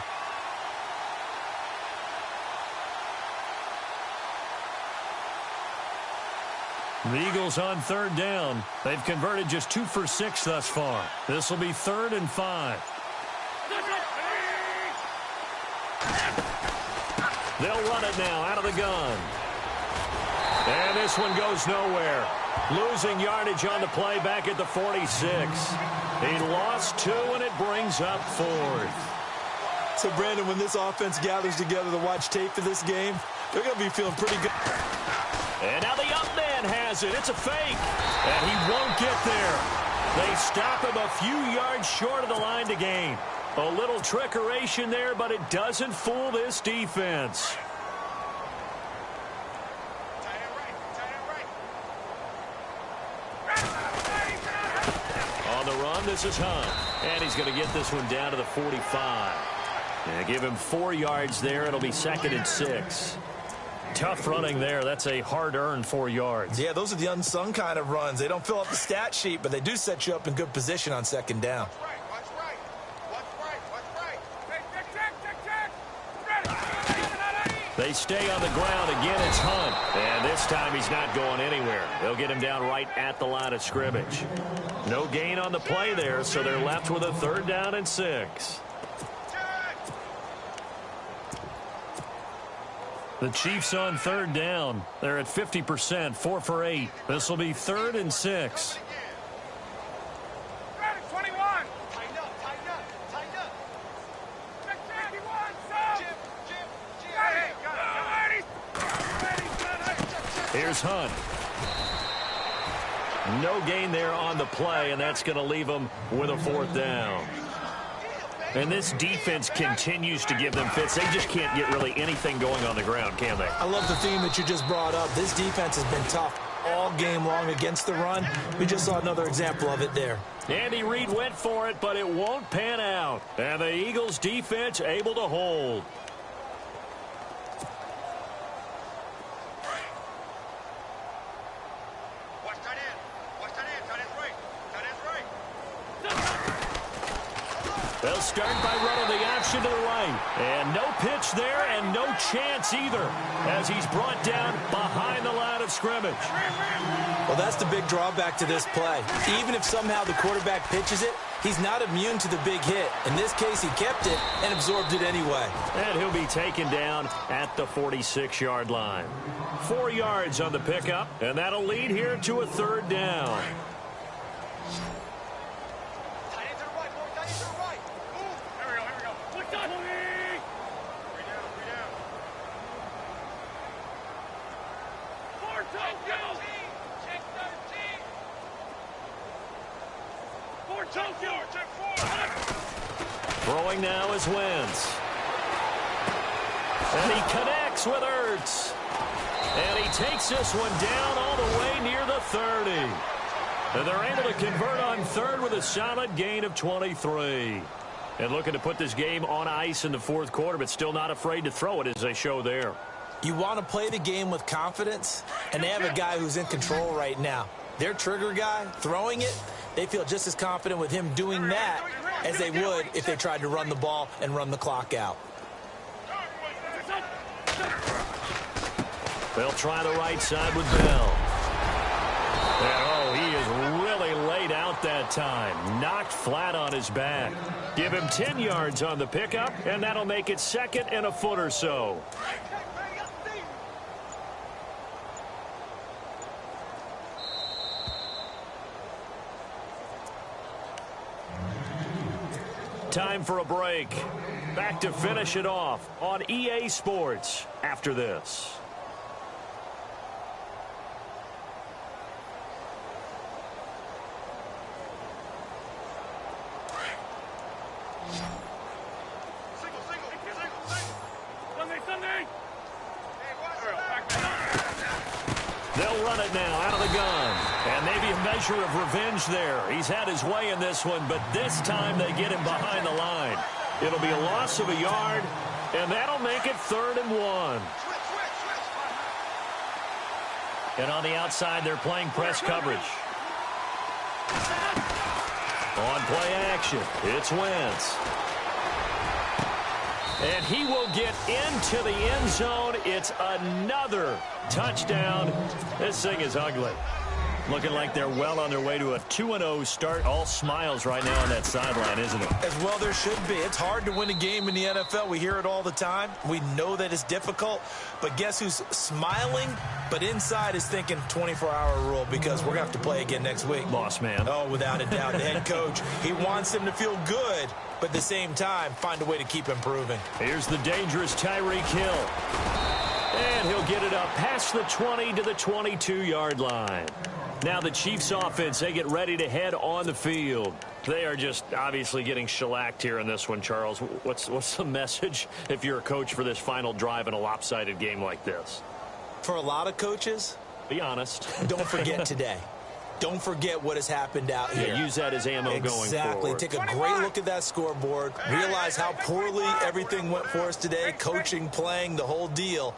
The Eagles on 3rd down. They've converted just 2 for 6 thus far. This will be 3rd and 5. They'll run it now out of the gun. And this one goes nowhere. Losing yardage on the play back at the 46. He lost 2, and it brings up 4th. So, Brandon, when this offense gathers together to watch tape for this game, they're going to be feeling pretty good. And now the up man has it. It's a fake. And he won't get there. They stop him a few yards short of the line to gain. A little trickeration there, but it doesn't fool this defense. On the run, this is Hunt. And he's going to get this one down to the 45. Yeah, give him 4 yards there. It'll be 2nd and 6. Tough running there. That's a hard-earned 4 yards. Yeah, those are the unsung kind of runs. They don't fill up the stat sheet, but they do set you up in good position on 2nd down. They stay on the ground. Again, it's Hunt. And this time he's not going anywhere. They'll get him down right at the line of scrimmage. No gain on the play there, so they're left with a 3rd down and 6. The Chiefs on 3rd down. They're at 50%, 4 for 8. This will be 3rd and 6. Here's Hunt. No gain there on the play, and that's going to leave them with a 4th down. And this defense continues to give them fits. They just can't get really anything going on the ground, can they? I love the theme that you just brought up. This defense has been tough all game long against the run. We just saw another example of it there. Andy Reid went for it, but it won't pan out. And the Eagles defense able to hold. They'll start by running the option to the right. And no pitch there and no chance either as he's brought down behind the line of scrimmage. Well, that's the big drawback to this play. Even if somehow the quarterback pitches it, he's not immune to the big hit. In this case, he kept it and absorbed it anyway. And he'll be taken down at the 46-yard line. 4 yards on the pickup, and that'll lead here to a 3rd down. Throwing now is Wentz. And he connects with Ertz. And he takes this one down all the way near the 30. And they're able to convert on 3rd with a solid gain of 23. And looking to put this game on ice in the 4th quarter, but still not afraid to throw it as they show there. You want to play the game with confidence, and they have a guy who's in control right now. Their trigger guy, throwing it, they feel just as confident with him doing that as they would if they tried to run the ball and run the clock out. They'll try the right side with Bell. And, oh, he is really laid out that time. Knocked flat on his back. Give him 10 yards on the pickup, and that'll make it 2nd and a foot or so. Time for a break. Back to finish it off on EA Sports after this. They'll run it now out of the gun. And maybe a measure of revenge there. He's had his way in this one, but this time they get him behind the line. It'll be a loss of a yard, and that'll make it 3rd and 1. And on the outside, they're playing press coverage. On play action, it's Wentz. And he will get into the end zone. It's another touchdown. This thing is ugly. Looking like they're well on their way to a 2-0 start. All smiles right now on that sideline, isn't it? As well there should be. It's hard to win a game in the NFL. We hear it all the time. We know that it's difficult. But guess who's smiling, but inside is thinking 24-hour rule because we're going to have to play again next week. Boss man. Oh, without a doubt. The head coach, he wants them to feel good, but at the same time, find a way to keep improving. Here's the dangerous Tyreek Hill. And he'll get it up past the 20 to the 22-yard line. Now the Chiefs offense, they get ready to head on the field. They are just obviously getting shellacked here in this one, Charles. What's the message if you're a coach for this final drive in a lopsided game like this? For a lot of coaches, be honest. Don't forget today. Don't forget what has happened out here. Yeah, use that as ammo going forward. Exactly. Take a great look at that scoreboard. Realize how poorly everything went for us today. Coaching, playing, the whole deal.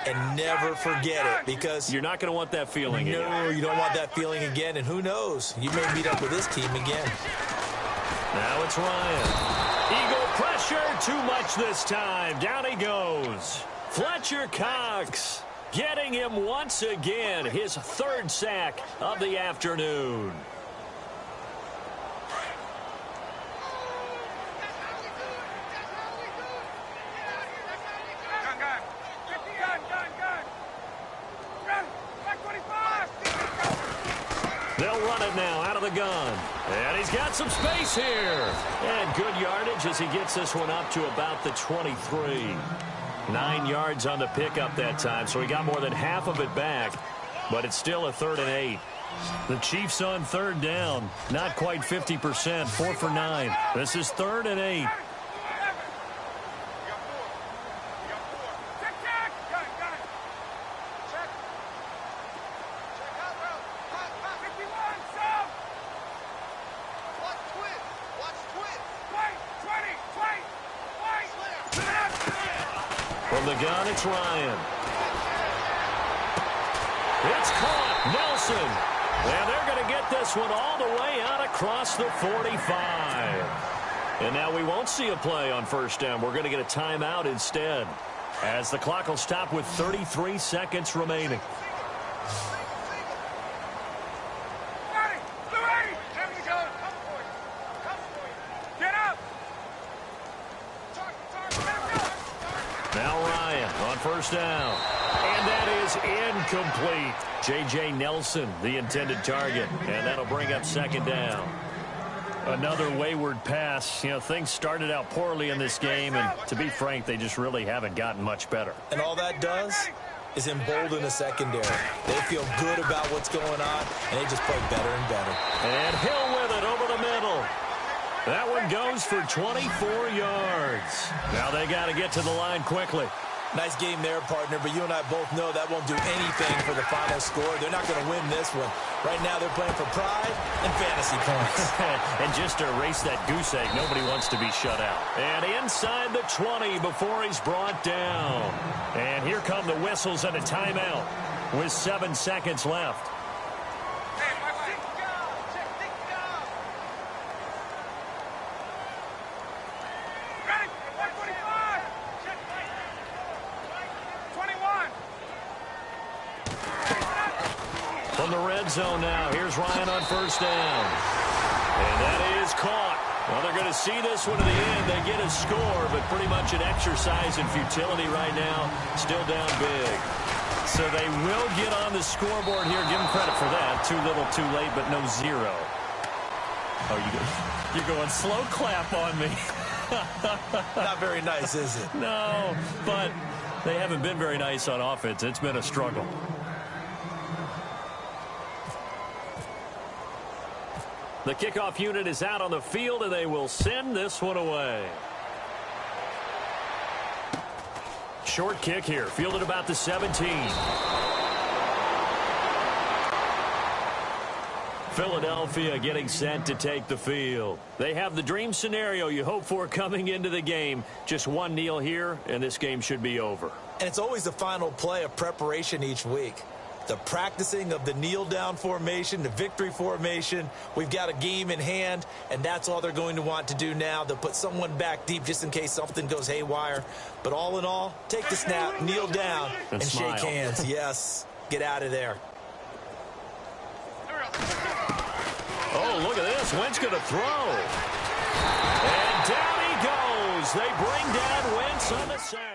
And never forget it, because you're not going to want that feeling again. No, you don't want that feeling again. And who knows? You may meet up with this team again. Now it's Ryan. Eagle pressure. Too much this time. Down he goes. Fletcher Cox getting him once again. His third sack of the afternoon. They'll run it now out of the gun. And he's got some space here. And good yardage as he gets this one up to about the 23. 9 yards on the pickup that time, so he got more than half of it back. But it's still a 3rd and 8. The Chiefs on 3rd down. Not quite 50%. 4 for 9. This is 3rd and 8. From the gun, it's Ryan. It's caught. Nelson. And they're going to get this one all the way out across the 45. And now we won't see a play on 1st down. We're going to get a timeout instead, as the clock will stop with 33 seconds remaining. Now Ryan on 1st down. And that is incomplete. J.J. Nelson, the intended target. And that'll bring up 2nd down. Another wayward pass. You know, things started out poorly in this game, and to be frank, they just really haven't gotten much better. And all that does is embolden the secondary. They feel good about what's going on, and they just play better and better. And Hill with it over the middle. That one goes for 24 yards. Now they got to get to the line quickly. Nice game there, partner, but you and I both know that won't do anything for the final score. They're not going to win this one. Right now they're playing for pride and fantasy points. And just to erase that goose egg, nobody wants to be shut out. And inside the 20 before he's brought down. And here come the whistles and a timeout with 7 seconds left. 21. From the red zone now, here's Ryan on 1st down. And that is caught. Well, they're going to see this one to the end. They get a score, but pretty much an exercise in futility right now. Still down big. So they will get on the scoreboard here. Give them credit for that. Too little, too late, but no 0. Oh, you're going slow clap on me. Not very nice, is it? No, but they haven't been very nice on offense. It's been a struggle. The kickoff unit is out on the field, and they will send this one away. Short kick here, fielded about the 17. Philadelphia getting set to take the field. They have the dream scenario you hope for coming into the game. Just one kneel here, and this game should be over. And it's always the final play of preparation each week. The practicing of the kneel-down formation, the victory formation. We've got a game in hand, and that's all they're going to want to do now. They'll put someone back deep just in case something goes haywire. But all in all, take the snap, kneel down, and shake hands. Yes, get out of there. Oh, look at this. Wentz going to throw. And down he goes. They bring down Wentz on the sack.